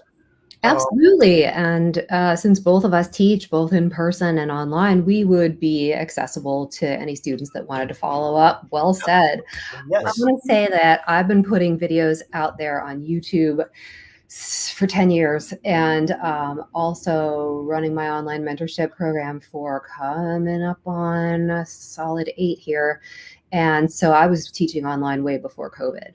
Absolutely. And since both of us teach both in person and online, we would be accessible to any students that wanted to follow up. Well said. I Yes. want to say that I've been putting videos out there on YouTube for 10 years and also running my online mentorship program for coming up on a solid 8 here. And so I was teaching online way before COVID.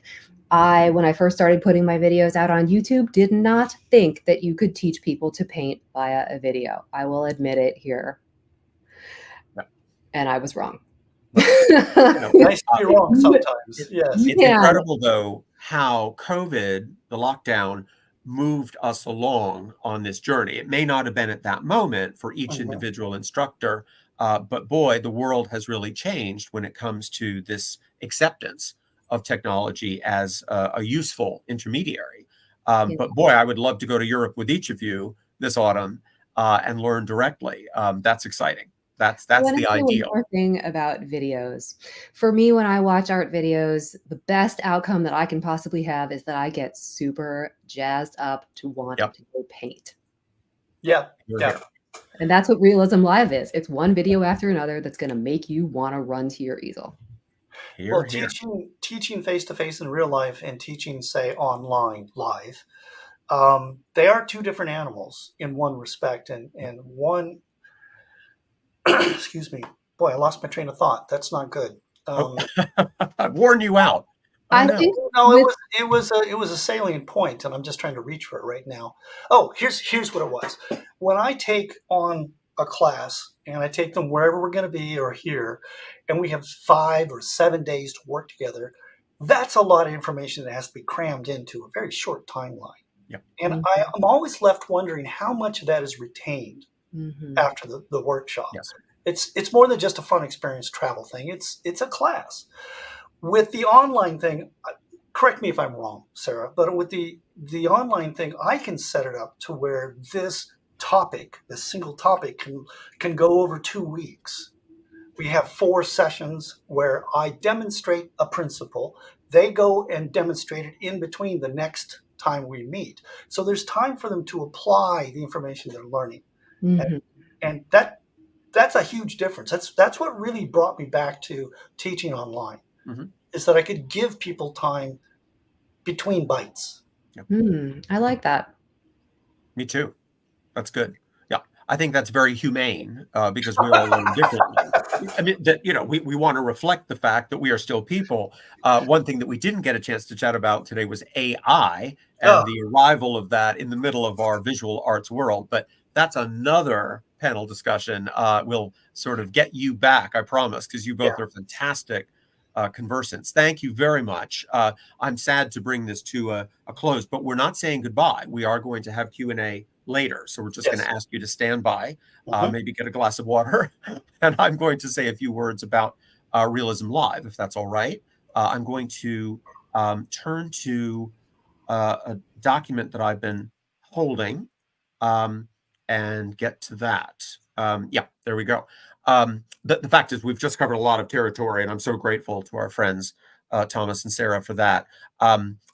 When I first started putting my videos out on YouTube, did not think that you could teach people to paint via a video. I will admit it here. Yeah. And I was wrong. Nice to be wrong sometimes. Yes. It's incredible, though, how COVID, the lockdown, moved us along on this journey. It may not have been at that moment for each individual instructor, but boy, the world has really changed when it comes to this acceptance of technology as a useful intermediary. But boy, I would love to go to Europe with each of you this autumn and learn directly. That's exciting. That's the ideal. One more thing about videos. For me, when I watch art videos, the best outcome that I can possibly have is that I get super jazzed up to want to go paint. Yeah. And that's what Realism Live is. It's one video after another that's going to make you want to run to your easel. Well, teaching face-to-face in real life and teaching, say, online live, they are two different animals in one respect. And one, excuse me, boy, I lost my train of thought. That's not good. I've worn you out. I think it was a salient point, and I'm just trying to reach for it right now. Oh, here's what it was. When I take on a class and I take them wherever we're going to be or here, and we have 5 or 7 days to work together, that's a lot of information that has to be crammed into a very short timeline. Yep. And I'm always left wondering how much of that is retained after the workshop. Yes. It's more than just a fun experience travel thing. It's a class. With the online thing, correct me if I'm wrong, Sarah, but with the online thing, I can set it up to where this single topic can go over 2 weeks. We have 4 sessions where I demonstrate a principle. They go and demonstrate it in between the next time we meet. So there's time for them to apply the information they're learning. And that's a huge difference. That's what really brought me back to teaching online, is that I could give people time between bites. I like that. Me too. That's good. Yeah, I think that's very humane because we all learn differently. I mean, that we want to reflect the fact that we are still people. One thing that we didn't get a chance to chat about today was AI and the arrival of that in the middle of our visual arts world. But that's another panel discussion. We'll sort of get you back, I promise, because you both are fantastic conversants. Thank you very much. I'm sad to bring this to a close, but we're not saying goodbye. We are going to have Q&A later. So we're just going to ask you to stand by, maybe get a glass of water. And I'm going to say a few words about Realism Live, if that's all right. I'm going to turn to a document that I've been holding and get to that. Yeah, there we go. The fact is we've just covered a lot of territory, and I'm so grateful to our friends, Thomas and Sarah, for that.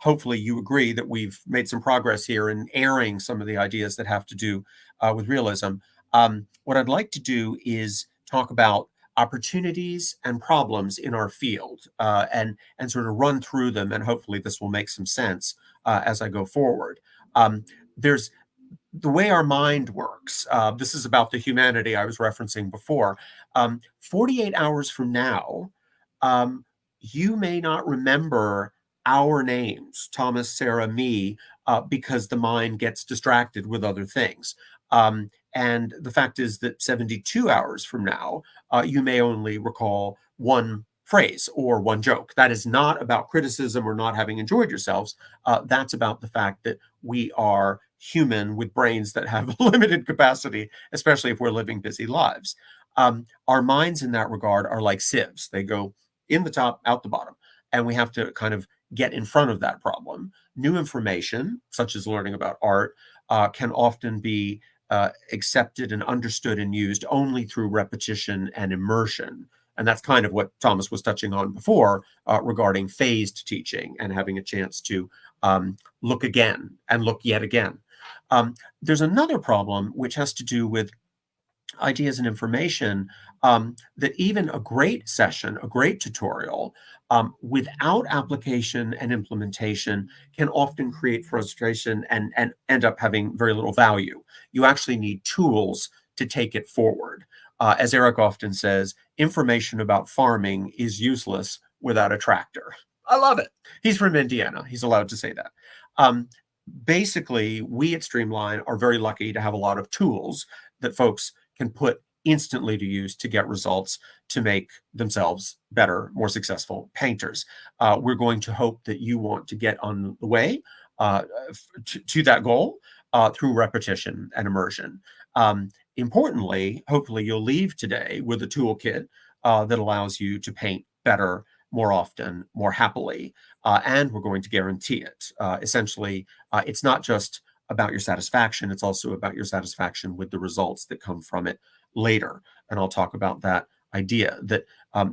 Hopefully you agree that we've made some progress here in airing some of the ideas that have to do with realism. What I'd like to do is talk about opportunities and problems in our field and sort of run through them, and hopefully this will make some sense as I go forward. There's the way our mind works. This is about the humanity I was referencing before. 48 hours from now, you may not remember our names, Thomas, Sarah, me, because the mind gets distracted with other things. And the fact is that 72 hours from now, you may only recall one phrase or one joke. That is not about criticism or not having enjoyed yourselves. That's about the fact that we are human with brains that have limited capacity, especially if we're living busy lives. Our minds in that regard are like sieves. They go in the top, out the bottom. And we have to kind of get in front of that problem. New information, such as learning about art, can often be accepted and understood and used only through repetition and immersion. And that's kind of what Thomas was touching on before regarding phased teaching and having a chance to look again and look yet again. There's another problem which has to do with ideas and information, that even a great session, a great tutorial, without application and implementation can often create frustration and end up having very little value. You actually need tools to take it forward. As Eric often says, information about farming is useless without a tractor. I love it. He's from Indiana. He's allowed to say that. Basically, we at Streamline are very lucky to have a lot of tools that folks can put instantly to use to get results to make themselves better, more successful painters. We're going to hope that you want to get on the way to that goal through repetition and immersion. Importantly, hopefully you'll leave today with a toolkit that allows you to paint better, more often, more happily, and we're going to guarantee it. Essentially, it's not just about your satisfaction, it's also about your satisfaction with the results that come from it later. And I'll talk about that idea, that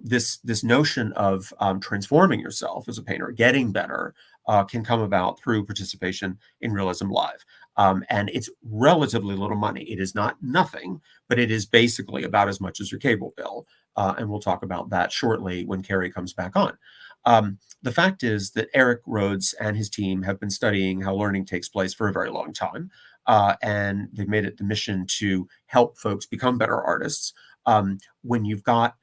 this notion of transforming yourself as a painter, getting better, can come about through participation in Realism Live. And it's relatively little money. It is not nothing, but it is basically about as much as your cable bill. And we'll talk about that shortly when Carrie comes back on. The fact is that Eric Rhodes and his team have been studying how learning takes place for a very long time. And they've made it the mission to help folks become better artists. When you've got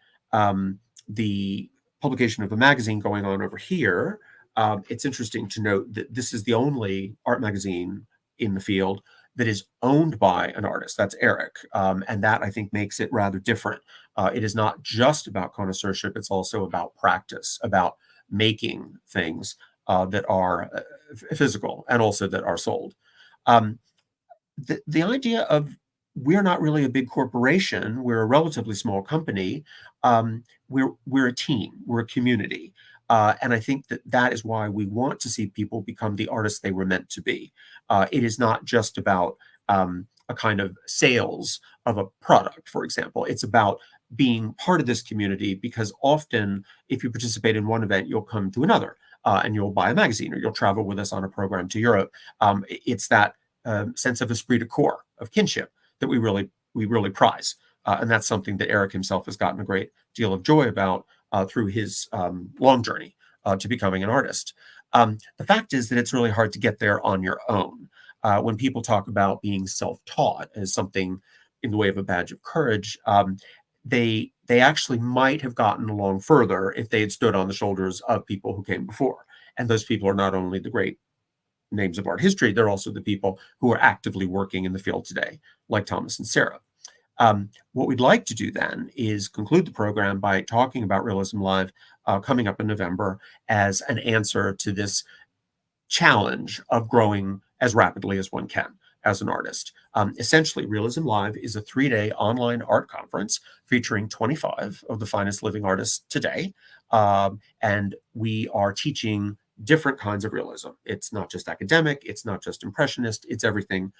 the publication of a magazine going on over here, it's interesting to note that this is the only art magazine in the field that is owned by an artist. That's Eric. And that, I think, makes it rather different. It is not just about connoisseurship. It's also about practice, about making things that are physical and also that are sold. The idea of we're not really a big corporation, we're a relatively small company, we're a team, we're a community. And I think that is why we want to see people become the artists they were meant to be. It is not just about a kind of sales of a product, for example. It's about being part of this community, because often if you participate in one event, you'll come to another and you'll buy a magazine or you'll travel with us on a program to Europe. It's that sense of esprit de corps, of kinship, that we really prize. And that's something that Eric himself has gotten a great deal of joy about through his long journey to becoming an artist. The fact is that it's really hard to get there on your own. When people talk about being self-taught as something in the way of a badge of courage, they actually might have gotten along further if they had stood on the shoulders of people who came before. And those people are not only the great names of art history, they're also the people who are actively working in the field today, like Thomas and Sarah. What we'd like to do then is conclude the program by talking about Realism Live coming up in November as an answer to this challenge of growing as rapidly as one can as an artist. Essentially, Realism Live is a 3-day online art conference featuring 25 of the finest living artists today. And we are teaching different kinds of realism. It's not just academic, it's not just impressionist, it's everything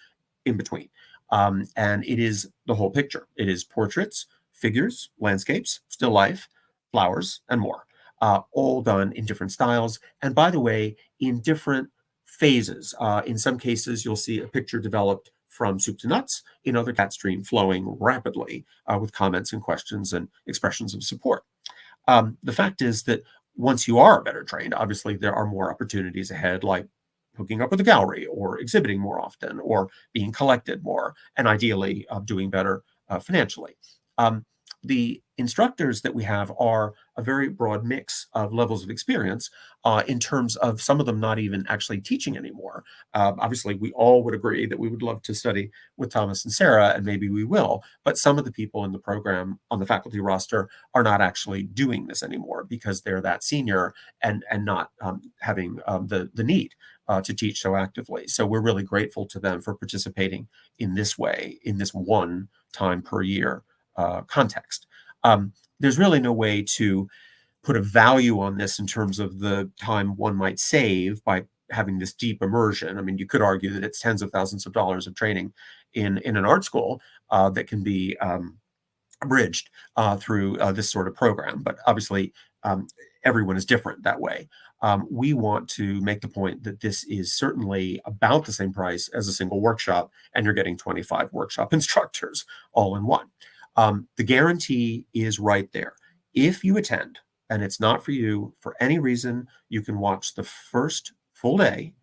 in between. And it is the whole picture. It is portraits, figures, landscapes, still life, flowers, and more, all done in different styles. And by the way, in different phases. In some cases, you'll see a picture developed from soup to nuts. In other, cat stream flowing rapidly with comments and questions and expressions of support. The fact is that once you are better trained, obviously there are more opportunities ahead, like hooking up with a gallery or exhibiting more often or being collected more, and ideally doing better financially. The instructors that we have are a very broad mix of levels of experience in terms of some of them not even actually teaching anymore. Obviously, we all would agree that we would love to study with Thomas and Sarah, and maybe we will, but some of the people in the program on the faculty roster are not actually doing this anymore because they're that senior and not having the need to teach so actively. So we're really grateful to them for participating in this way, in this one time per year context. There's really no way to put a value on this in terms of the time one might save by having this deep immersion. I mean, you could argue that it's tens of thousands of dollars of training in an art school that can be abridged through this sort of program. But obviously, everyone is different that way. We want to make the point that this is certainly about the same price as a single workshop, and you're getting 25 workshop instructors all in one. The guarantee is right there. If you attend and it's not for you for any reason, you can watch the first full day.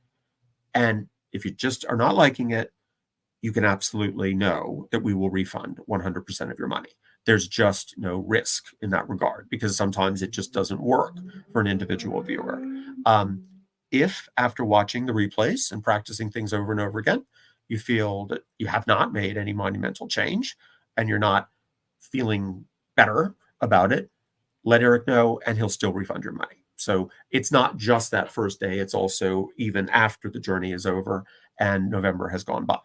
And if you just are not liking it, you can absolutely know that we will refund 100% of your money. There's just no risk in that regard, because sometimes it just doesn't work for an individual viewer. If after watching the replays and practicing things over and over again, you feel that you have not made any monumental change and you're not feeling better about it, let Eric know and he'll still refund your money. So it's not just that first day, it's also even after the journey is over and November has gone by.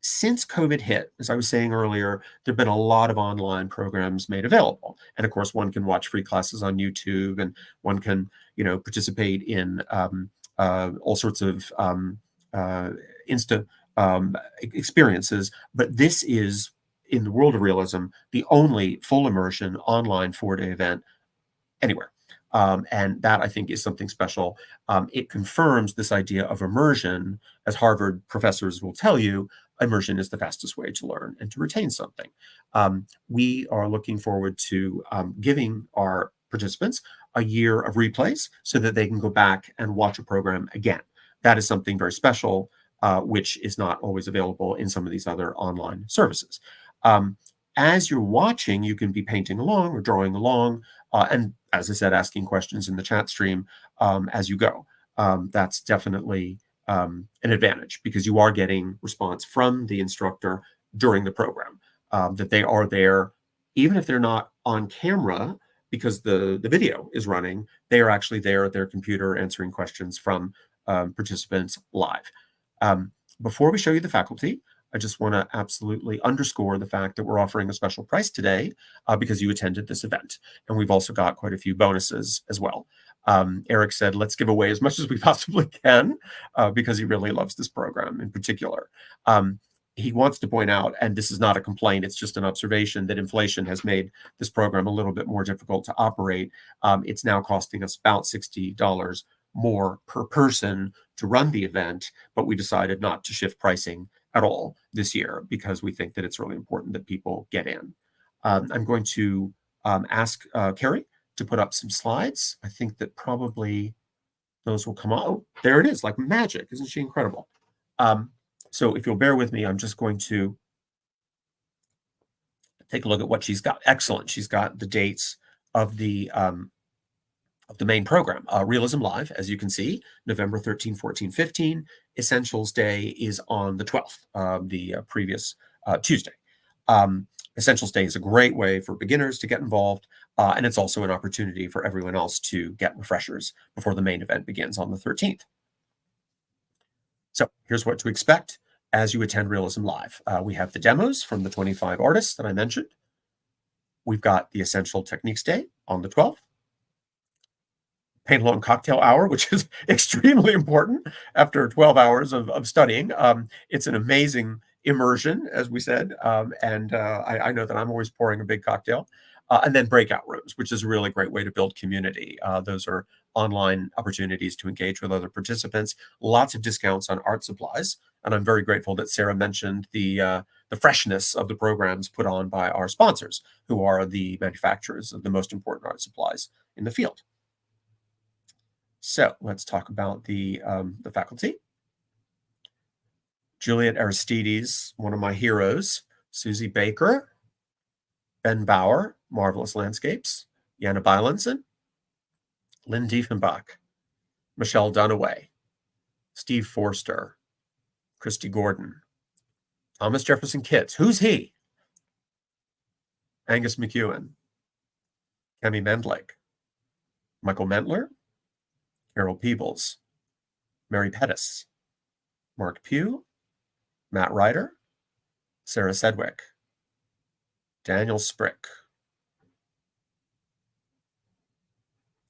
Since COVID hit, as I was saying earlier, there have been a lot of online programs made available. And of course, one can watch free classes on YouTube, and one can, participate in all sorts of Insta experiences. But this is, in the world of realism, the only full immersion online 4-day event anywhere. And that, I think, is something special. It confirms this idea of immersion. As Harvard professors will tell you, immersion is the fastest way to learn and to retain something. We are looking forward to giving our participants a year of replays so that they can go back and watch a program again. That is something very special, which is not always available in some of these other online services. As you're watching, you can be painting along or drawing along, and as I said, asking questions in the chat stream as you go. That's definitely an advantage, because you are getting response from the instructor during the program, that they are there, even if they're not on camera, because the video is running, they are actually there at their computer answering questions from participants live. Before we show you the faculty, I just want to absolutely underscore the fact that we're offering a special price today because you attended this event. And we've also got quite a few bonuses as well. Eric said, let's give away as much as we possibly can because he really loves this program in particular. He wants to point out, and this is not a complaint, it's just an observation, that inflation has made this program a little bit more difficult to operate. It's now costing us about $60 more per person to run the event, but we decided not to shift pricing at all this year because we think that it's really important that people get in. I'm going to ask Carrie to put up some slides. I think that probably those will come out. Oh, there it is, like magic. Isn't she incredible? So if you'll bear with me, I'm just going to take a look at what she's got. Excellent. She's got the dates of the main program. Realism Live, as you can see, November 13, 14, 15. Essentials Day is on the 12th, the previous Tuesday. Essentials Day is a great way for beginners to get involved, and it's also an opportunity for everyone else to get refreshers before the main event begins on the 13th. So here's what to expect as you attend Realism Live. We have the demos from the 25 artists that I mentioned. We've got the Essential Techniques Day on the 12th. Paint along cocktail hour, which is extremely important after 12 hours of studying. It's an amazing immersion, as we said, and I know that I'm always pouring a big cocktail. And then breakout rooms, which is a really great way to build community. Those are online opportunities to engage with other participants. Lots of discounts on art supplies, and I'm very grateful that Sarah mentioned the freshness of the programs put on by our sponsors, who are the manufacturers of the most important art supplies in the field. So let's talk about the faculty. Juliet Aristides, one of my heroes. Susie Baker, Ben Bauer, Marvelous Landscapes, Jana Beilenson, Lynn Diefenbach, Michelle Dunaway, Steve Forster, Christy Gordon, Thomas Jefferson Kitts. Who's he? Angus McEwen, Kemi Mendlik, Michael Mentler, Carol Peebles, Mary Pettis, Mark Pugh, Matt Ryder, Sarah Sedwick, Daniel Sprick,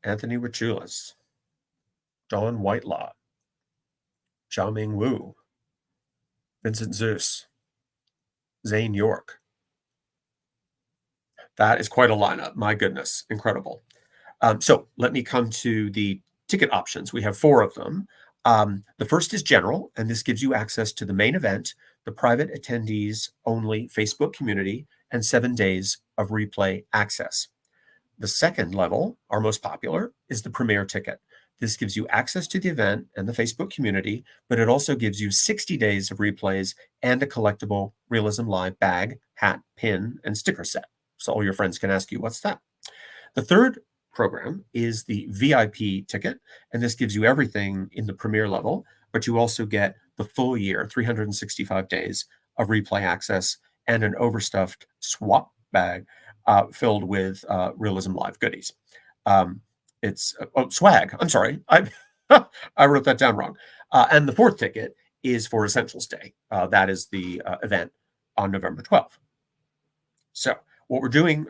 Anthony Richulis, Dawn Whitelaw, Xiaoming Wu, Vincent Zeus, Zane York. That is quite a lineup. My goodness, incredible. So let me come to the ticket options. We have 4 of them. The first is general, and this gives you access to the main event, the private attendees only Facebook community, and 7 days of replay access. The second level, our most popular, is the premier ticket. This gives you access to the event and the Facebook community, but it also gives you 60 days of replays and a collectible Realism Live bag, hat, pin, and sticker set. So all your friends can ask you, what's that? The third program is the VIP ticket, and this gives you everything in the premier level, but you also get the full year, 365 days of replay access and an overstuffed swap bag filled with Realism Live goodies. It's swag. I'm sorry. I wrote that down wrong. And the fourth ticket is for Essentials Day. That is the event on November 12th. So what we're doing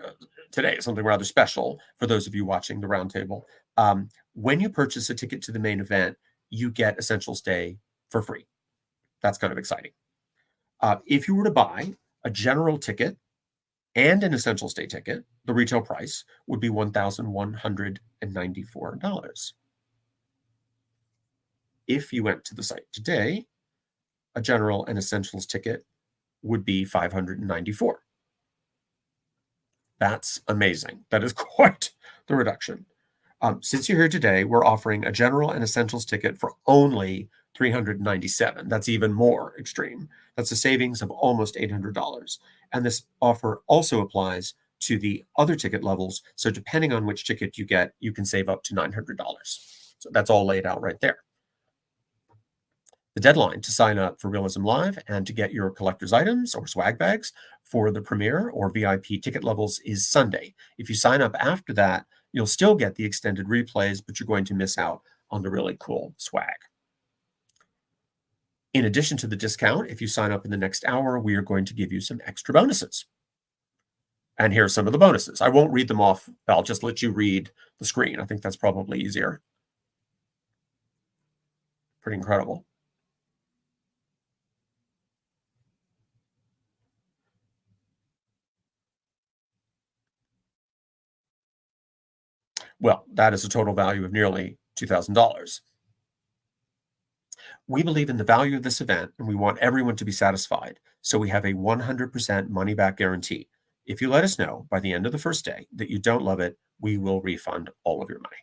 today is something rather special for those of you watching the roundtable. When you purchase a ticket to the main event, you get Essentials Day for free. That's kind of exciting. If you were to buy a general ticket and an Essentials Day ticket, the retail price would be $1,194. If you went to the site today, a general and Essentials ticket would be $594. That's amazing. That is quite the reduction. Since you're here today, we're offering a general and Essentials ticket for only $397. That's even more extreme. That's a savings of almost $800. And this offer also applies to the other ticket levels. So depending on which ticket you get, you can save up to $900. So that's all laid out right there. The deadline to sign up for Realism Live and to get your collector's items or swag bags for the premier or VIP ticket levels is Sunday. If you sign up after that, you'll still get the extended replays, but you're going to miss out on the really cool swag. In addition to the discount, if you sign up in the next hour, we are going to give you some extra bonuses. And here are some of the bonuses. I won't read them off. I'll just let you read the screen. I think that's probably easier. Pretty incredible. Well, that is a total value of nearly $2,000. We believe in the value of this event, and we want everyone to be satisfied. So we have a 100% money-back guarantee. If you let us know by the end of the first day that you don't love it, we will refund all of your money.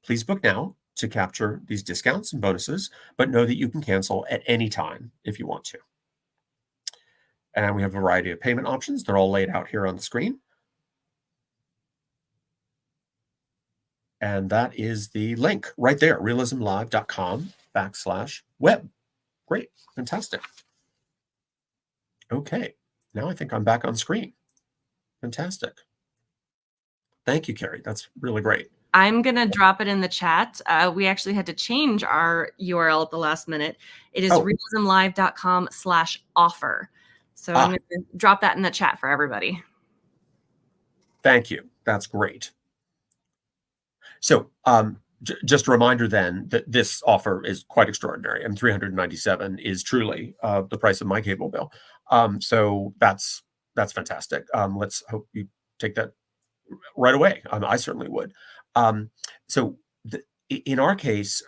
Please book now to capture these discounts and bonuses, but know that you can cancel at any time if you want to. And we have a variety of payment options. They're all laid out here on the screen. And that is the link right there, realismlive.com/web. Great, fantastic. Okay, now I think I'm back on screen. Fantastic. Thank you, Carrie. That's really great. I'm going to drop it in the chat. We actually had to change our URL at the last minute. It is realismlive.com/offer. So I'm going to drop that in the chat for everybody. Thank you. That's great. So just a reminder then that this offer is quite extraordinary. And $397 is truly the price of my cable bill. So that's fantastic. Let's hope you take that right away. I certainly would. So in our case,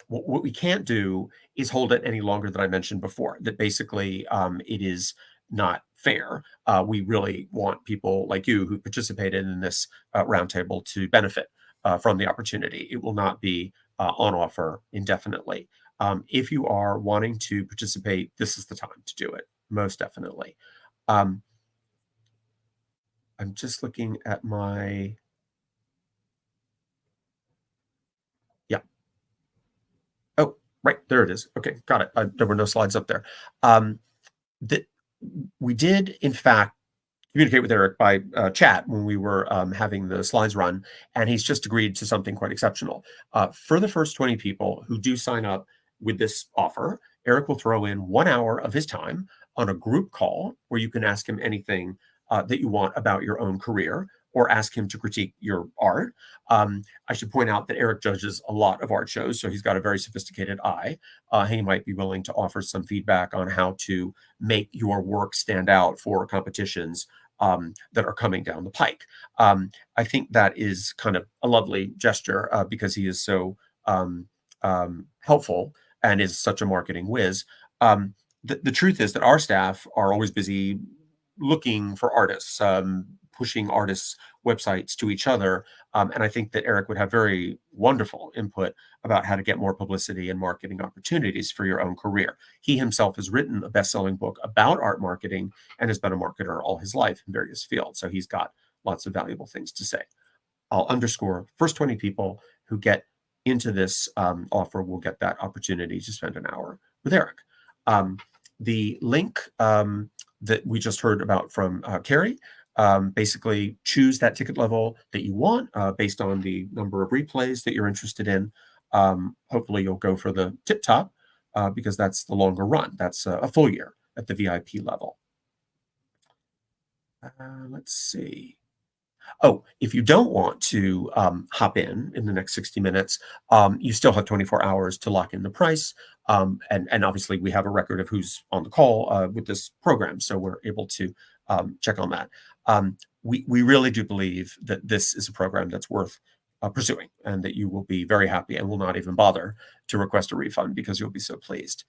what we can't do is hold it any longer than I mentioned before, that basically it is not fair. We really want people like you who participated in this roundtable to benefit from the opportunity. It will not be on offer indefinitely. If you are wanting to participate, this is the time to do it, most definitely. I'm just looking at my... Yeah. Oh, right, there it is. Okay, got it. There were no slides up there. We did, in fact, communicate with Eric by chat when we were having the slides run, and he's just agreed to something quite exceptional. For the first 20 people who do sign up with this offer, Eric will throw in 1 hour of his time on a group call where you can ask him anything that you want about your own career, or ask him to critique your art. I should point out that Eric judges a lot of art shows, so he's got a very sophisticated eye. He might be willing to offer some feedback on how to make your work stand out for competitions that are coming down the pike. I think that is kind of a lovely gesture because he is so helpful and is such a marketing whiz. The truth is that our staff are always busy looking for artists, pushing artists' websites to each other. And I think that Eric would have very wonderful input about how to get more publicity and marketing opportunities for your own career. He himself has written a best-selling book about art marketing and has been a marketer all his life in various fields. So he's got lots of valuable things to say. I'll underscore, first 20 people who get into this offer will get that opportunity to spend an hour with Eric. The link that we just heard about from Carrie, basically choose that ticket level that you want based on the number of replays that you're interested in. Hopefully you'll go for the tip top because that's the longer run. That's a full year at the VIP level. Let's see. Oh, if you don't want to hop in the next 60 minutes, you still have 24 hours to lock in the price. And obviously we have a record of who's on the call with this program, so we're able to check on that. We really do believe that this is a program that's worth pursuing and that you will be very happy and will not even bother to request a refund because you'll be so pleased.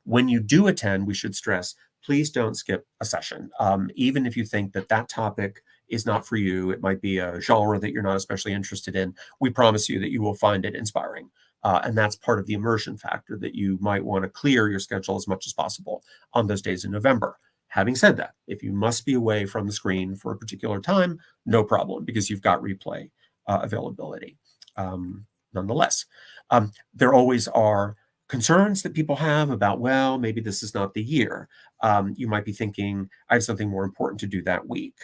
When you do attend, we should stress, please don't skip a session. Even if you think that that topic is not for you, it might be a genre that you're not especially interested in, we promise you that you will find it inspiring. And that's part of the immersion factor, that you might want to clear your schedule as much as possible on those days in November. Having said that, if you must be away from the screen for a particular time, no problem, because you've got replay availability. Nonetheless, there always are concerns that people have about, well, maybe this is not the year. You might be thinking, I have something more important to do that week.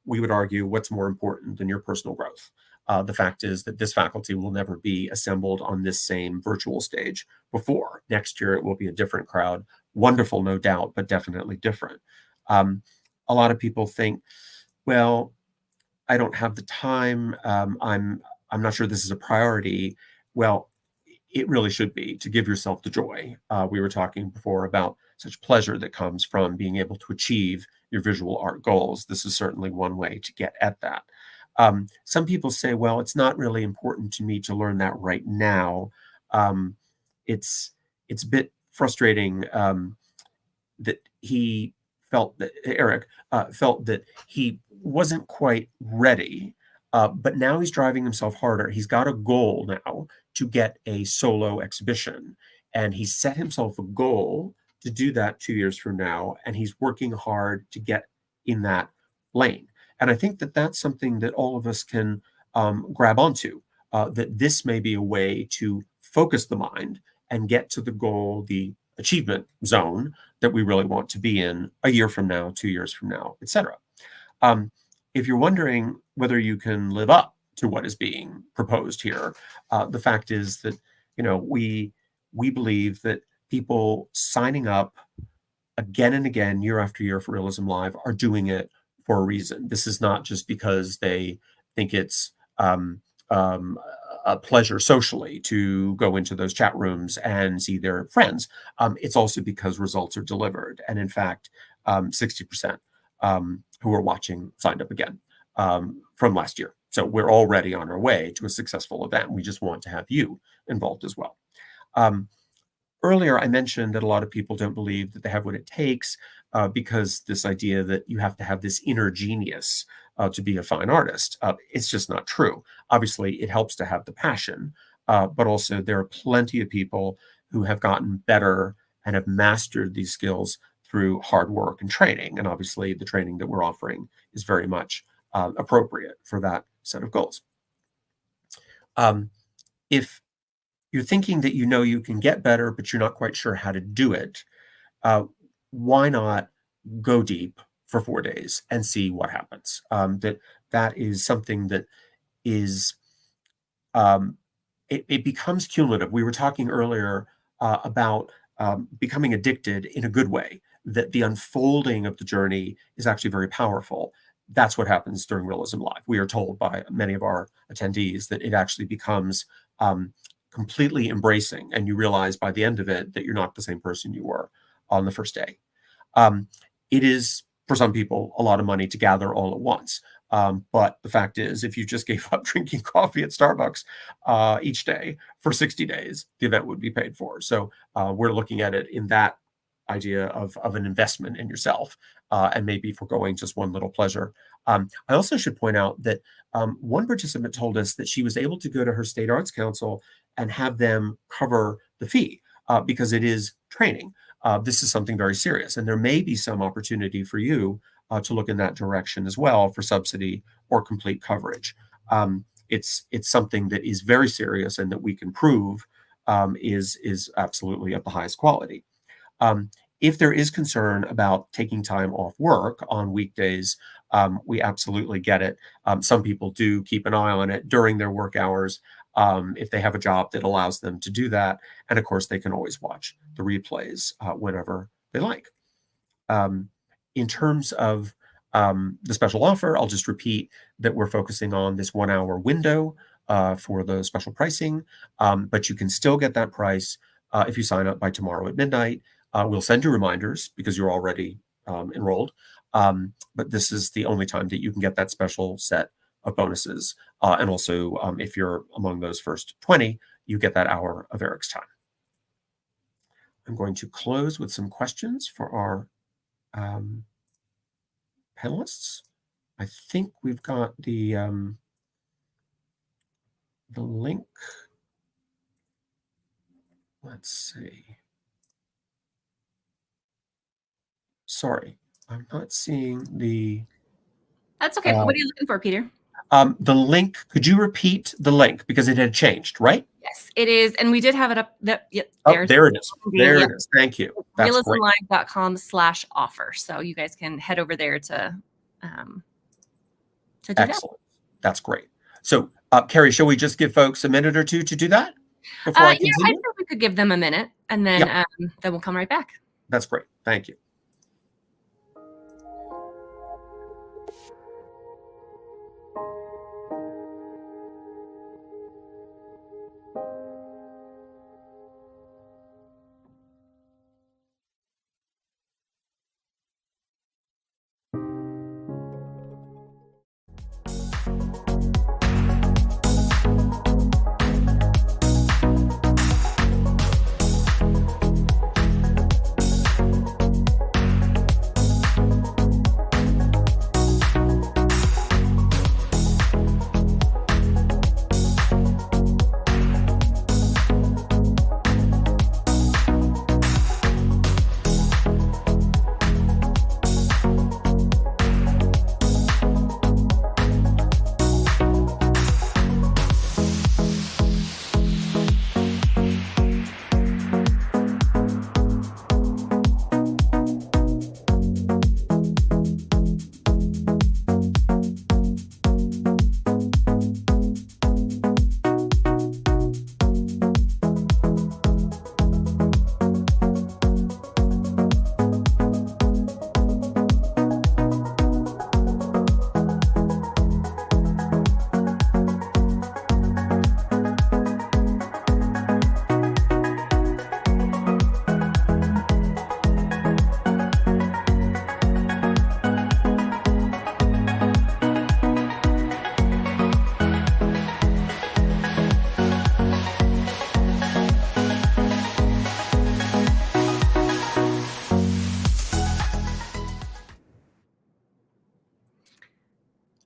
We would argue, what's more important than your personal growth? The fact is that this faculty will never be assembled on this same virtual stage before. Next year, it will be a different crowd. Wonderful, no doubt, but definitely different. A lot of people think, well, I don't have the time. I'm not sure this is a priority. Well, it really should be, to give yourself the joy. We were talking before about such pleasure that comes from being able to achieve your visual art goals. This is certainly one way to get at that. Some people say, well, it's not really important to me to learn that right now. It's a bit frustrating that he felt that Eric felt that he wasn't quite ready, but now he's driving himself harder. He's got a goal now to get a solo exhibition, and he set himself a goal to do that 2 years from now, and he's working hard to get in that lane. And I think that that's something that all of us can grab onto, that this may be a way to focus the mind and get to the goal, the achievement zone that we really want to be in a year from now, 2 years from now, etc. If you're wondering whether you can live up to what is being proposed here, the fact is that, we believe that people signing up again and again, year after year, for Realism Live are doing it for a reason. This is not just because they think it's a pleasure socially to go into those chat rooms and see their friends. It's also because results are delivered. And in fact, 60% who are watching signed up again from last year. So we're already on our way to a successful event. We just want to have you involved as well. Earlier, I mentioned that a lot of people don't believe that they have what it takes because this idea that you have to have this inner genius to be a fine artist. It's just not true. Obviously, it helps to have the passion, but also there are plenty of people who have gotten better and have mastered these skills through hard work and training. And obviously, the training that we're offering is very much appropriate for that set of goals. If you're thinking that you can get better, but you're not quite sure how to do it, why not go deep for 4 days and see what happens? That is something that is, it becomes cumulative. We were talking earlier about becoming addicted in a good way, that the unfolding of the journey is actually very powerful. That's what happens during Realism Live. We are told by many of our attendees that it actually becomes completely embracing, and you realize by the end of it that you're not the same person you were on the first day. It is for some people, a lot of money to gather all at once. But the fact is, if you just gave up drinking coffee at Starbucks each day for 60 days, the event would be paid for. So we're looking at it in that idea of an investment in yourself, and maybe foregoing just one little pleasure. I also should point out that one participant told us that she was able to go to her state arts council and have them cover the fee because it is training. This is something very serious, and there may be some opportunity for you to look in that direction as well for subsidy or complete coverage. It's something that is very serious and that we can prove is absolutely of the highest quality. If there is concern about taking time off work on weekdays, we absolutely get it. Some people do keep an eye on it during their work hours if they have a job that allows them to do that. And of course, they can always watch the replays whenever they like. In terms of the special offer, I'll just repeat that we're focusing on this 1 hour window for the special pricing, but you can still get that price if you sign up by tomorrow at midnight. We'll send you reminders because you're already enrolled, but this is the only time that you can get that special set of bonuses. And also, if you're among those first 20, you get that hour of Eric's time. I'm going to close with some questions for our panelists. I think we've got the link. Let's see. Sorry, I'm not seeing the... That's okay. What are you looking for, Peter? The link, could you repeat the link? Because it had changed, right? Yes, it is. And we did have it up. Yep, Oh, there it is. There it is. Thank you. That's great. realismlive.com/offer. So you guys can head over there to do Excellent. that. That's great. So, Carrie, shall we just give folks a minute or two to do that before I continue? I think we could give them a minute, and then then we'll come right back. That's great. Thank you.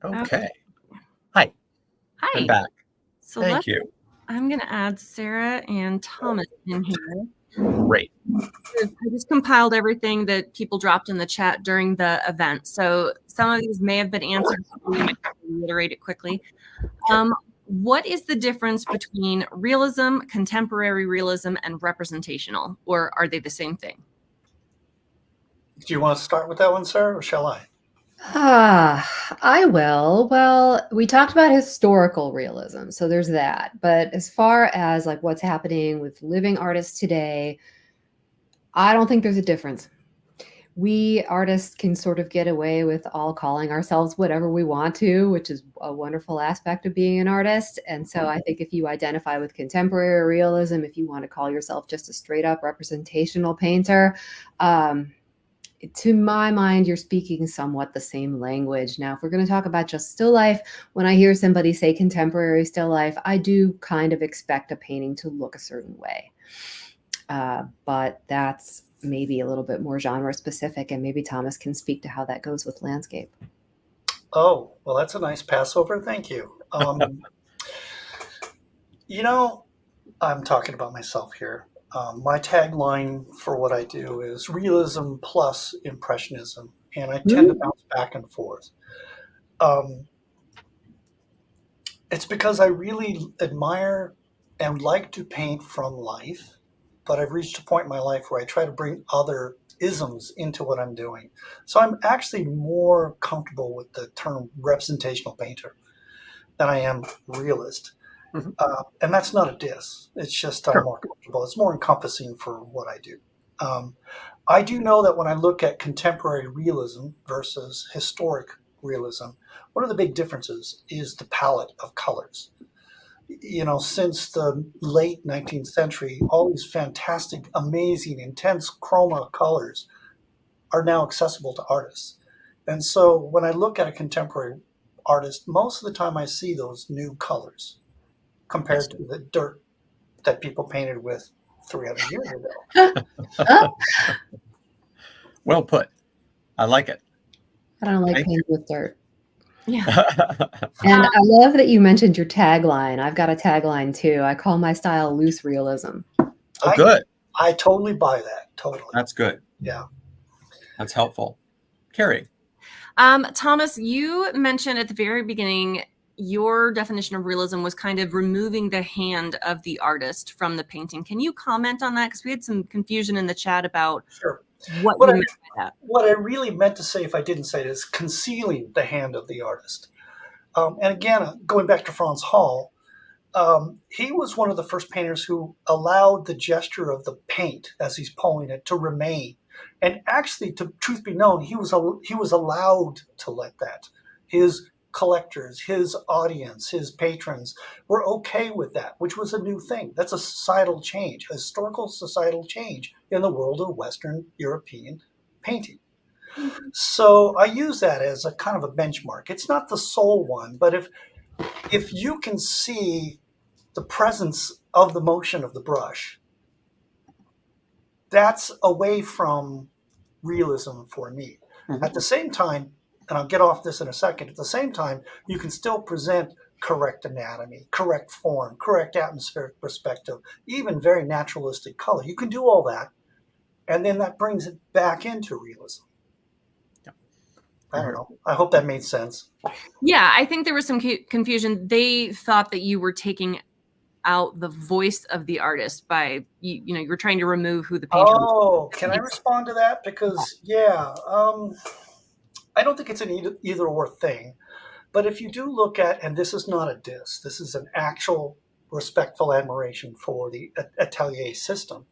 Okay. Hi. Hi. I'm back. So Thank you. I'm going to add Sarah and Thomas in here. Great. I just compiled everything that people dropped in the chat during the event. So some of these may have been answered. We might have to reiterate it quickly. What is the difference between realism, contemporary realism, and representational? Or are they the same thing? Do you want to start with that one, Sarah, or shall I? I will. Well, we talked about historical realism, so there's that. But as far as like what's happening with living artists today, I don't think there's a difference. We artists can sort of get away with all calling ourselves whatever we want to, which is a wonderful aspect of being an artist. And so I think if you identify with contemporary realism, if you want to call yourself just a straight up representational painter, to my mind, you're speaking somewhat the same language. Now, if we're going to talk about just still life, when I hear somebody say contemporary still life, I do kind of expect a painting to look a certain way. But that's maybe a little bit more genre specific, and maybe Thomas can speak to how that goes with landscape. Oh, well, that's a nice Passover. Thank you. You know, I'm talking about myself here. My tagline for what I do is realism plus impressionism, and I tend to bounce back and forth. It's because I really admire and like to paint from life, but I've reached a point in my life where I try to bring other isms into what I'm doing. So I'm actually more comfortable with the term representational painter than I am realist. Mhm. And that's not a diss. It's just I'm Sure. more comfortable. It's more encompassing for what I do. I do know that when I look at contemporary realism versus historic realism, one of the big differences is the palette of colors. You know, since the late 19th century, all these fantastic, amazing, intense chroma colors are now accessible to artists. And so when I look at a contemporary artist, most of the time I see those new colors compared to the dirt that people painted with 300 years ago. Well put. I like it. I don't like Thank painting with dirt. Yeah. And I love that you mentioned your tagline. I've got a tagline too. I call my style loose realism. Oh, good. I totally buy that. Totally. That's good. Yeah. That's helpful. Carrie. Thomas, you mentioned at the very beginning your definition of realism was kind of removing the hand of the artist from the painting. Can you comment on that? Because we had some confusion in the chat about Sure. what What you I, meant by that. what I really meant to say, if I didn't say it, is concealing the hand of the artist. And again, going back to Franz Hall, he was one of the first painters who allowed the gesture of the paint as he's pulling it to remain. And actually, to truth be known, he was allowed to let that. His collectors, his audience, his patrons were okay with that, which was a new thing. That's a societal change, a historical societal change in the world of Western European painting. So I use that as a kind of a benchmark. It's not the sole one, but if you can see the presence of the motion of the brush, that's away from realism for me. Mhm. At the same time, and I'll get off this in a second, at the same time, you can still present correct anatomy, correct form, correct atmospheric perspective, even very naturalistic color. You can do all that, and then that brings it back into realism. Yeah. I don't know. I hope that made sense. Yeah, I think there was some confusion. They thought that you were taking out the voice of the artist by you were trying to remove who the painter was. Oh, can I respond to that? Because I don't think it's an either or thing. But if you do look at, and this is not a diss, this is an actual respectful admiration for the atelier system.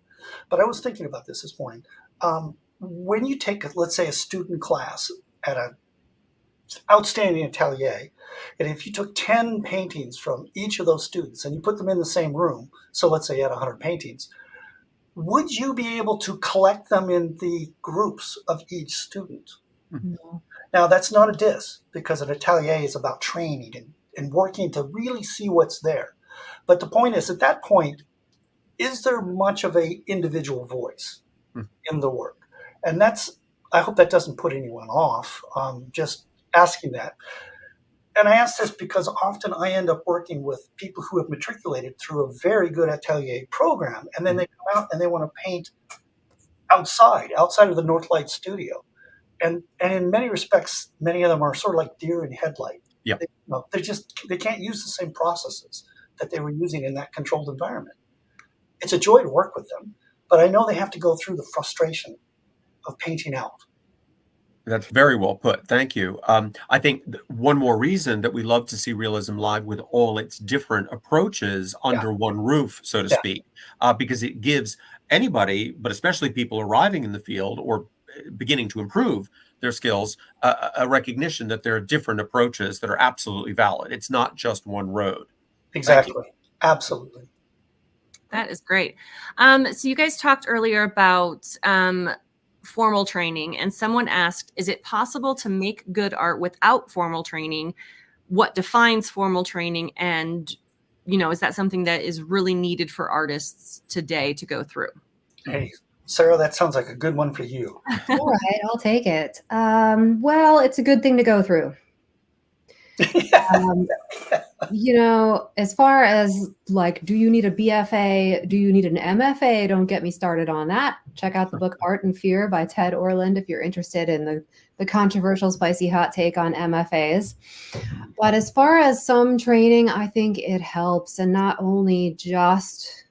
But I was thinking about this morning. When you take, let's say, a student class at an outstanding atelier, and if you took 10 paintings from each of those students and you put them in the same room, so let's say you had 100 paintings, would you be able to collect them in the groups of each student? No. Now, that's not a diss, because an atelier is about training and working to really see what's there. But the point is, at that point, is there much of a individual voice in the work? And I hope that doesn't put anyone off, just asking that. And I ask this because often I end up working with people who have matriculated through a very good atelier program, and then they come out and they want to paint outside of the Northlight studio. And in many respects, many of them are sort of like deer in headlight. Yep. They can't use the same processes that they were using in that controlled environment. It's a joy to work with them, but I know they have to go through the frustration of painting out. That's very well put. Thank you. I think one more reason that we love to see realism live with all its different approaches under one roof, so to speak, because it gives anybody, but especially people arriving in the field or beginning to improve their skills, a recognition that there are different approaches that are absolutely valid. It's not just one road. Exactly. Absolutely. That is great. So you guys talked earlier about formal training, and someone asked, is it possible to make good art without formal training? What defines formal training? And, is that something that is really needed for artists today to go through? Hey, Sarah, that sounds like a good one for you. All right, I'll take it. Well, it's a good thing to go through. As far as like, do you need a BFA? Do you need an MFA? Don't get me started on that. Check out the book Art and Fear by Ted Orland if you're interested in the controversial, spicy hot take on MFAs. But as far as some training, I think it helps, and not only just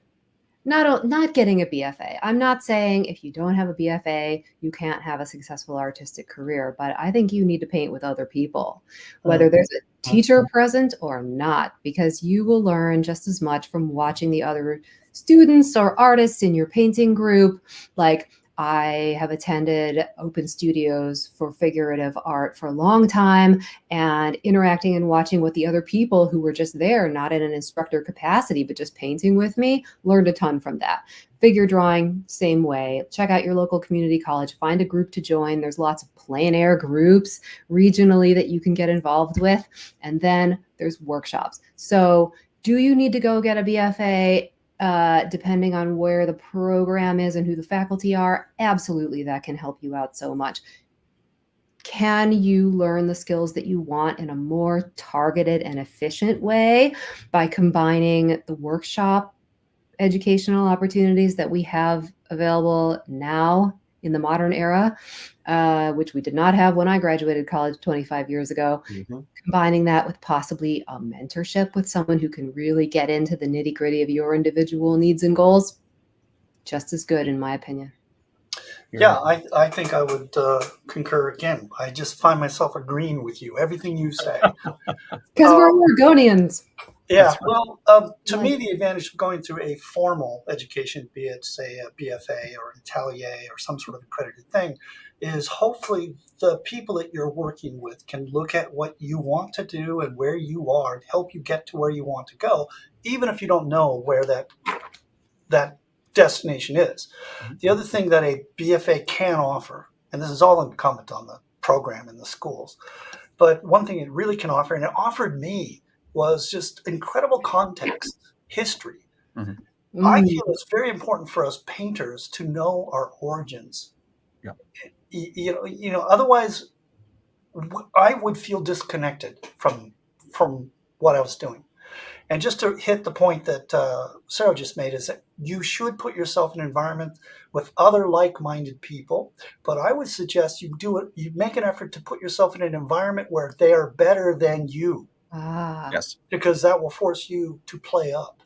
not getting a BFA. I'm not saying if you don't have a BFA, you can't have a successful artistic career, but I think you need to paint with other people, whether there's a teacher present or not, because you will learn just as much from watching the other students or artists in your painting group. Like, I have attended open studios for figurative art for a long time, and interacting and watching what the other people who were just there, not in an instructor capacity, but just painting with me, learned a ton from that. Figure drawing, same way. Check out your local community college, find a group to join. There's lots of plein air groups regionally that you can get involved with. And then there's workshops. So do you need to go get a BFA? Depending on where the program is and who the faculty are, absolutely, that can help you out so much. Can you learn the skills that you want in a more targeted and efficient way by combining the workshop educational opportunities that we have available now in the modern era, which we did not have when I graduated college 25 years ago, combining that with possibly a mentorship with someone who can really get into the nitty-gritty of your individual needs and goals, just as good, in my opinion. Yeah, I think I would concur again. I just find myself agreeing with you, everything you say. Because we're Oregonians. Yeah, well, to me, the advantage of going through a formal education, be it, say, a BFA or an Atelier or some sort of accredited thing, is hopefully the people that you're working with can look at what you want to do and where you are and help you get to where you want to go, even if you don't know where that destination is. The other thing that a BFA can offer, and this is all incumbent on the program in the schools, but one thing it really can offer, and it offered me, was just incredible context, history. I feel it's very important for us painters to know our origins. Otherwise, I would feel disconnected from what I was doing. And just to hit the point that Sarah just made, is that you should put yourself in an environment with other like-minded people. But I would suggest you make an effort to put yourself in an environment where they are better than you. Yes. Because that will force you to play up.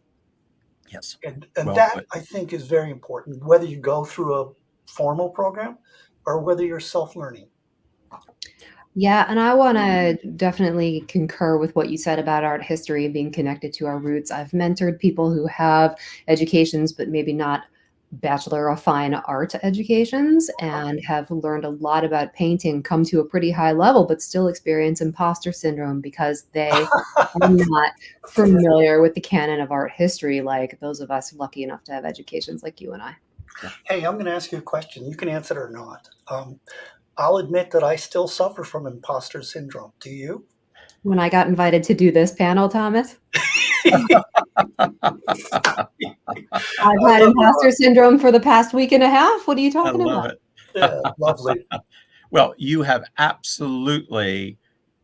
Yes. And that, I think, is very important, whether you go through a formal program or whether you're self-learning. Yeah, and I want to definitely concur with what you said about art history and being connected to our roots. I've mentored people who have educations, but maybe not Bachelor of Fine Art educations, and have learned a lot about painting, come to a pretty high level, but still experience imposter syndrome because they are not familiar with the canon of art history, like those of us lucky enough to have educations like you and I. Hey, I'm going to ask you a question. You can answer it or not. I'll admit that I still suffer from imposter syndrome. Do you? When I got invited to do this panel, Thomas, I've had imposter syndrome for the past week and a half. What are you talking about? I love it. Yeah, lovely. Well, you have absolutely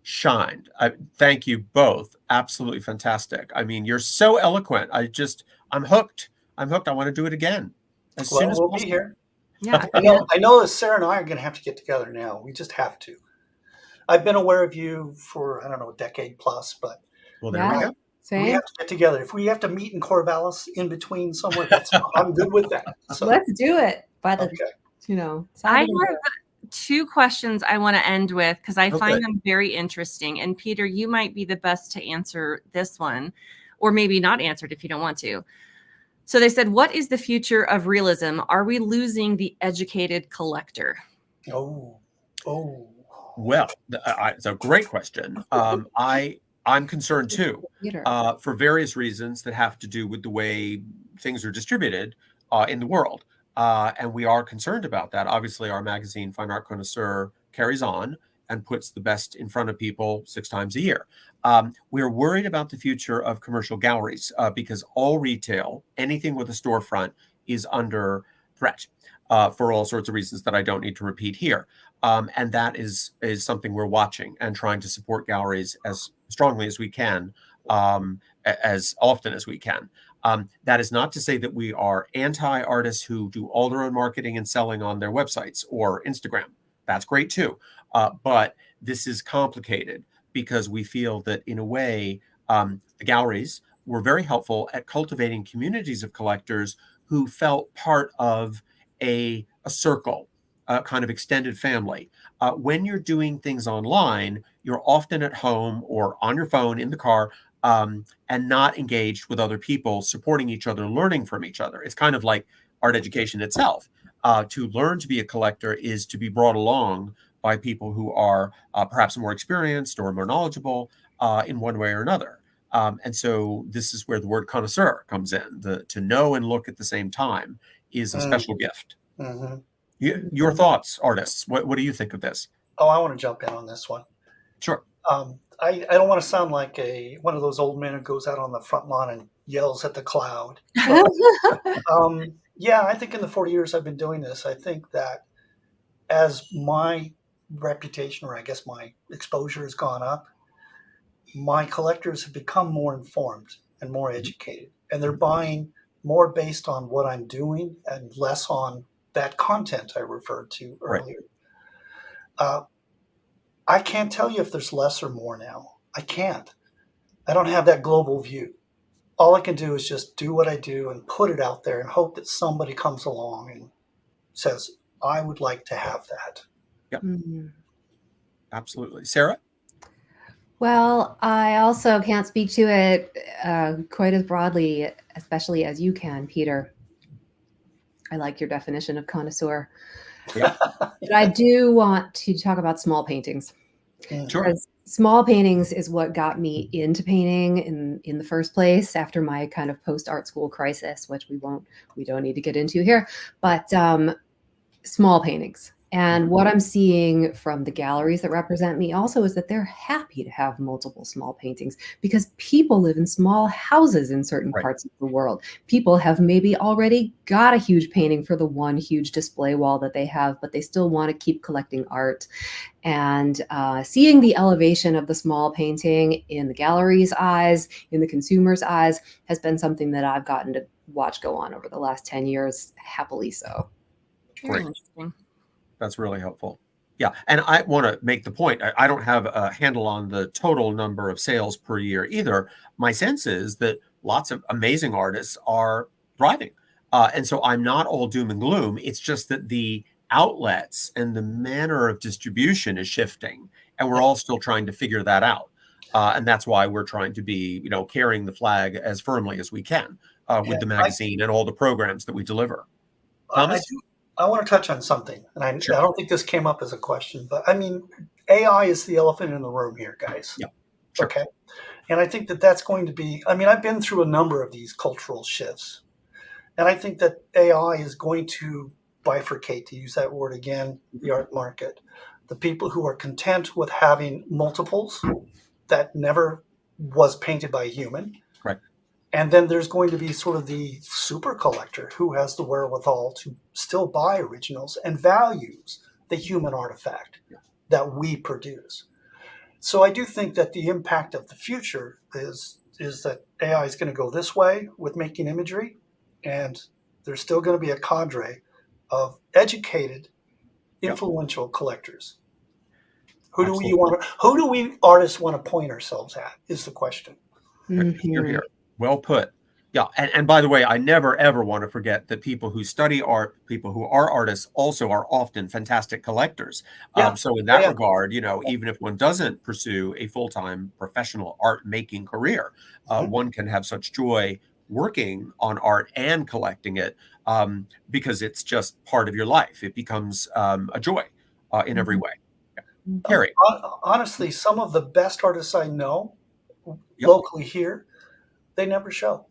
shined. Thank you both. Absolutely fantastic. I mean, you're so eloquent. I'm hooked. I want to do it again as soon as we'll possible. be here. Yeah. I know that Sarah and I are going to have to get together now. We just have to. I've been aware of you for, I don't know, a decade plus, but Well, there we go. Same. We have to get together. If we have to meet in Corvallis in between somewhere, I'm good with that. So, let's do it. By the, okay. I have two questions I want to end with because I find them very interesting. And Peter, you might be the best to answer this one, or maybe not answer it if you don't want to. So they said, what is the future of realism? Are we losing the educated collector? Oh. Well, it's a great question. I'm concerned too, for various reasons that have to do with the way things are distributed in the world. And we are concerned about that. Obviously, our magazine, Fine Art Connoisseur, carries on and puts the best in front of people 6 times a year. We're worried about the future of commercial galleries because all retail, anything with a storefront, is under threat for all sorts of reasons that I don't need to repeat here. And that is something we're watching and trying to support galleries as strongly as we can, as often as we can. That is not to say that we are anti-artists who do all their own marketing and selling on their websites or Instagram. That's great too. But this is complicated because we feel that in a way, the galleries were very helpful at cultivating communities of collectors who felt part of a circle, a kind of extended family. When you're doing things online, you're often at home or on your phone in the car, and not engaged with other people, supporting each other, learning from each other. It's kind of like art education itself. To learn to be a collector is to be brought along by people who are perhaps more experienced or more knowledgeable in one way or another. And so this is where the word connoisseur comes in. To know and look at the same time is a special gift. Mm-hmm. Your thoughts, artists. What do you think of this? Oh, I want to jump in on this one. Sure. I don't want to sound like one of those old men who goes out on the front lawn and yells at the cloud. But, yeah, I think in the 40 years I've been doing this, I think that as my reputation, or I guess my exposure, has gone up, my collectors have become more informed and more educated, and they're buying more based on what I'm doing and less on that content I referred to earlier. Right. I can't tell you if there's less or more now. I can't. I don't have that global view. All I can do is just do what I do and put it out there and hope that somebody comes along and says, I would like to have that. Yep. Mm-hmm. Absolutely. Sarah? Well, I also can't speak to it quite as broadly, especially as you can, Peter. I like your definition of connoisseur. Yeah. But I do want to talk about small paintings. Sure. Because small paintings is what got me into painting in the first place after my kind of post-art school crisis, which we don't need to get into here. But small paintings. And what I'm seeing from the galleries that represent me also is that they're happy to have multiple small paintings because people live in small houses in certain parts of the world. People have maybe already got a huge painting for the one huge display wall that they have, but they still want to keep collecting art. And seeing the elevation of the small painting in the gallery's eyes, in the consumer's eyes, has been something that I've gotten to watch go on over the last 10 years, happily so. Great. That's really helpful. Yeah. And I want to make the point, I don't have a handle on the total number of sales per year either. My sense is that lots of amazing artists are thriving. And so I'm not all doom and gloom. It's just that the outlets and the manner of distribution is shifting. And we're all still trying to figure that out. And that's why we're trying to be, carrying the flag as firmly as we can with the magazine and all the programs that we deliver. Thomas? I want to touch on something, and Sure. I don't think this came up as a question, but I mean, AI is the elephant in the room here, guys. Yeah, sure. Okay. And I think that that's going to be, I've been through a number of these cultural shifts, and I think that AI is going to bifurcate, to use that word again, the art market. The people who are content with having multiples that never was painted by a human. Right. And then there's going to be sort of the super collector who has the wherewithal to still buy originals and values the human artifact that we produce. So I do think that the impact of the future is that AI is going to go this way with making imagery, and there's still going to be a cadre of educated, influential collectors. Who do we artists want to point ourselves at is the question. Mm-hmm. You're here. Well put. Yeah. And by the way, I never, ever want to forget that people who study art, people who are artists also are often fantastic collectors. So in that regard, even if one doesn't pursue a full-time professional art making career, one can have such joy working on art and collecting it because it's just part of your life. It becomes a joy in every way. Yeah. Carrie. Honestly, some of the best artists I know locally here, they never show.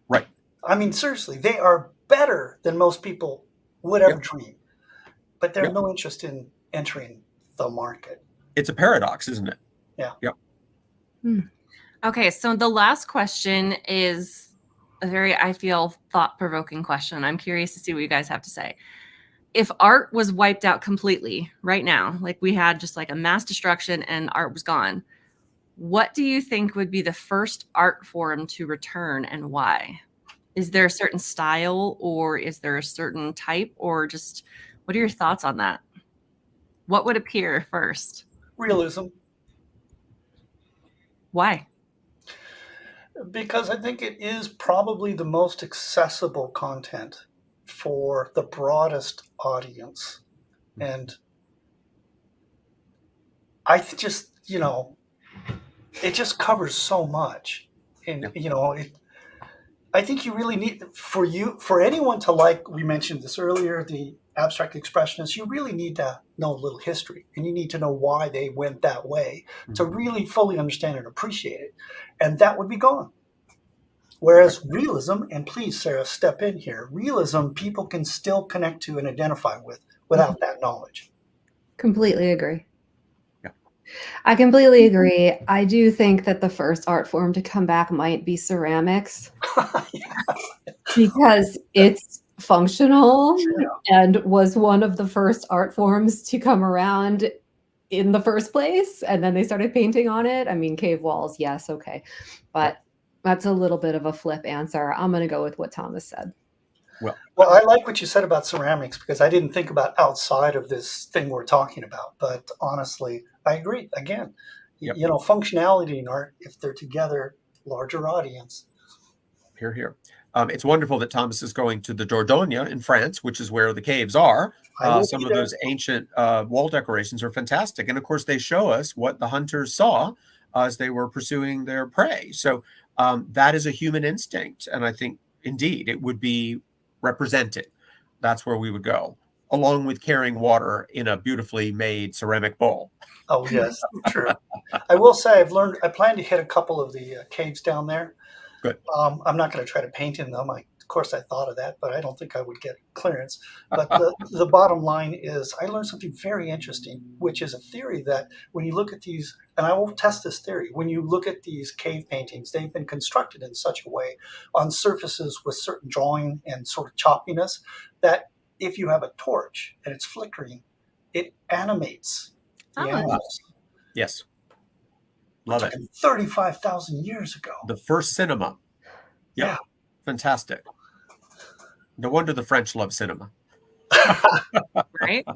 Right. I mean, seriously, they are better than most people whatever Yep. dream, but they have Yep. no interest in entering the market. It's a paradox, isn't it? Yeah. Yep. Okay, so the last question is a very, I feel, thought-provoking question. I'm curious to see what you guys have to say. If art was wiped out completely right now, like we had just like a mass destruction and art was gone, what do you think would be the first art form to return and why? Is there a certain style or is there a certain type, or just what are your thoughts on that? What would appear first? Realism, Why? because I think it is probably the most accessible content for the broadest audience. And just, it just covers so much. And, I think you really need, for anyone to like, we mentioned this earlier, the abstract expressionists, you really need to know a little history, and you need to know why they went that way to really fully understand and appreciate it. And that would be gone. Whereas realism, and please, Sarah, step in here, realism, people can still connect to and identify with without that knowledge. Completely agree. Yeah. I completely agree. I do think that the first art form to come back might be ceramics because it's functional and was one of the first art forms to come around in the first place. And then they started painting on it. I mean, cave walls, yes, okay. But that's a little bit of a flip answer. I'm going to go with what Thomas said. Well, I like what you said about ceramics because I didn't think about outside of this thing we're talking about. But honestly, I agree. Again, functionality and art, if they're together, larger audience. Hear, hear. It's wonderful that Thomas is going to the Dordogne in France, which is where the caves are. Some of those ancient wall decorations are fantastic. And of course, they show us what the hunters saw as they were pursuing their prey. So that is a human instinct. And I think, indeed, it would be represented. That's where we would go, along with carrying water in a beautifully made ceramic bowl. Oh, yes, true. I will say I plan to hit a couple of the caves down there. Good. I'm not going to try to paint in them. Of course, I thought of that, but I don't think I would get clearance. But the bottom line is I learned something very interesting, which is a theory that when you look at these, and I will test this theory, when you look at these cave paintings, they've been constructed in such a way on surfaces with certain drawing and sort of choppiness that if you have a torch and it's flickering, it animates the animals. Yes. Love it. 35,000 years ago. The first cinema. Yep. Yeah. Fantastic. No wonder the French love cinema. Right?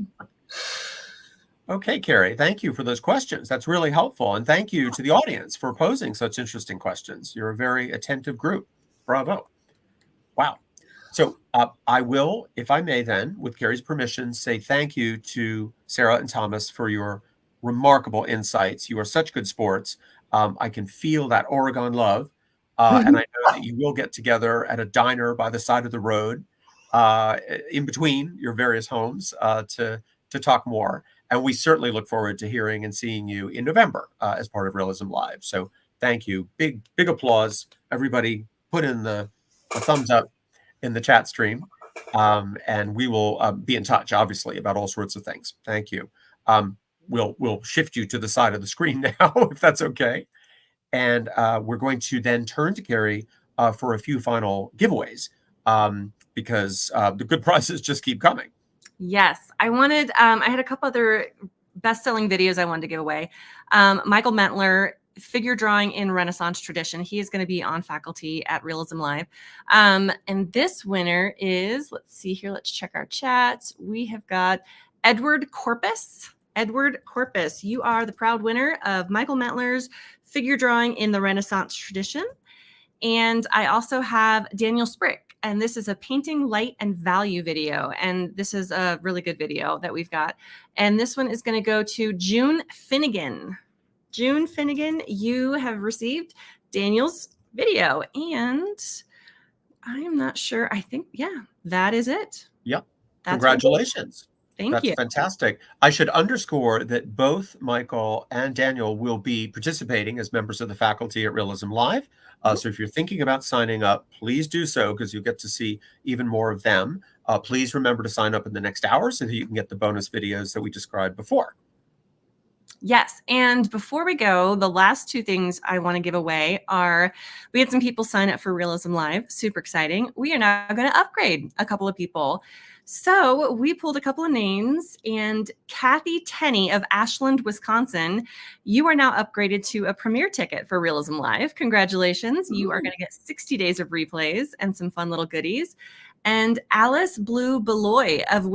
Okay, Carrie, thank you for those questions. That's really helpful. And thank you to the audience for posing such interesting questions. You're a very attentive group. Bravo. Wow. So I will, if I may then, with Carrie's permission, say thank you to Sarah and Thomas for your remarkable insights. You are such good sports. I can feel that Oregon love. And I know that you will get together at a diner by the side of the road in between your various homes to talk more. And we certainly look forward to hearing and seeing you in November as part of Realism Live. So thank you. Big applause. Everybody put in a thumbs up in the chat stream. And we will be in touch, obviously, about all sorts of things. Thank you. We'll shift you to the side of the screen now, if that's okay. And we're going to then turn to Carrie for a few final giveaways because the good prizes just keep coming. Yes, I had a couple other best-selling videos I wanted to give away. Michael Mentler, figure drawing in Renaissance tradition. He is going to be on faculty at Realism Live. And this winner is, let's see here, let's check our chat. We have got Edward Corpus. Edward Corpus, you are the proud winner of Michael Mentler's figure drawing in the Renaissance tradition. And I also have Daniel Sprick, and this is a painting light and value video. And this is a really good video that we've got. And this one is going to go to June Finnegan. June Finnegan, you have received Daniel's video. And I'm not sure. I think, that is it. Yep. Congratulations. Thank you. That's fantastic. I should underscore that both Michael and Daniel will be participating as members of the faculty at Realism Live. So if you're thinking about signing up, please do so because you'll get to see even more of them. please remember to sign up in the next hour so that you can get the bonus videos that we described before. Yes. And before we go, the last two things I want to give away are, we had some people sign up for Realism Live. Super exciting. We are now going to upgrade a couple of people. So we pulled a couple of names, and Kathy Tenney of Ashland, Wisconsin, you are now upgraded to a premiere ticket for Realism Live. Congratulations. You are going to get 60 days of replays and some fun little goodies. And Alice Blue Beloy of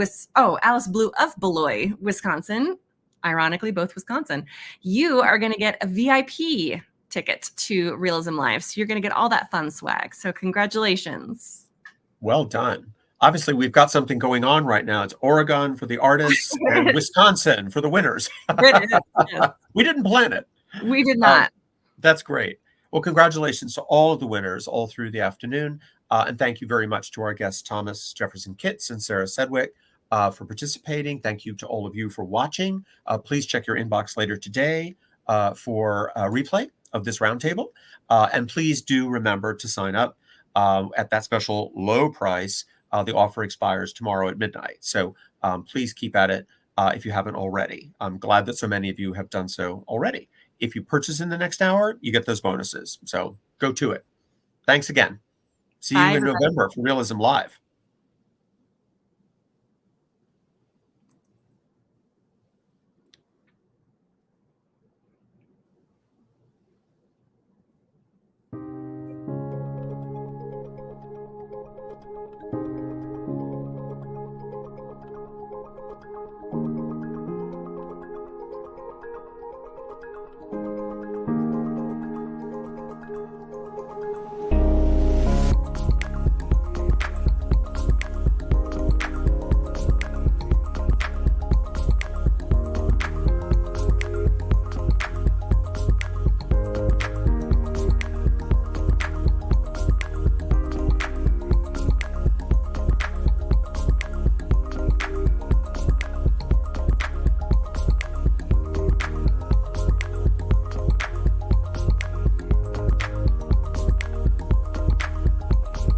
Beloy, Wisconsin. Ironically, both Wisconsin. You are going to get a VIP ticket to Realism Live. So you're going to get all that fun swag. So congratulations. Well done. Obviously, we've got something going on right now. It's Oregon for the artists and Wisconsin for the winners. It is, yes. We didn't plan it. We did not. That's great. Well, congratulations to all of the winners all through the afternoon. And thank you very much to our guests, Thomas Jefferson Kitts and Sarah Sedwick, for participating. Thank you to all of you for watching. Please check your inbox later today for a replay of this roundtable. And please do remember to sign up at that special low price. The offer expires tomorrow at midnight. So please keep at it if you haven't already. I'm glad that so many of you have done so already. If you purchase in the next hour, you get those bonuses. So go to it. Thanks again. See you in November for Realism Live.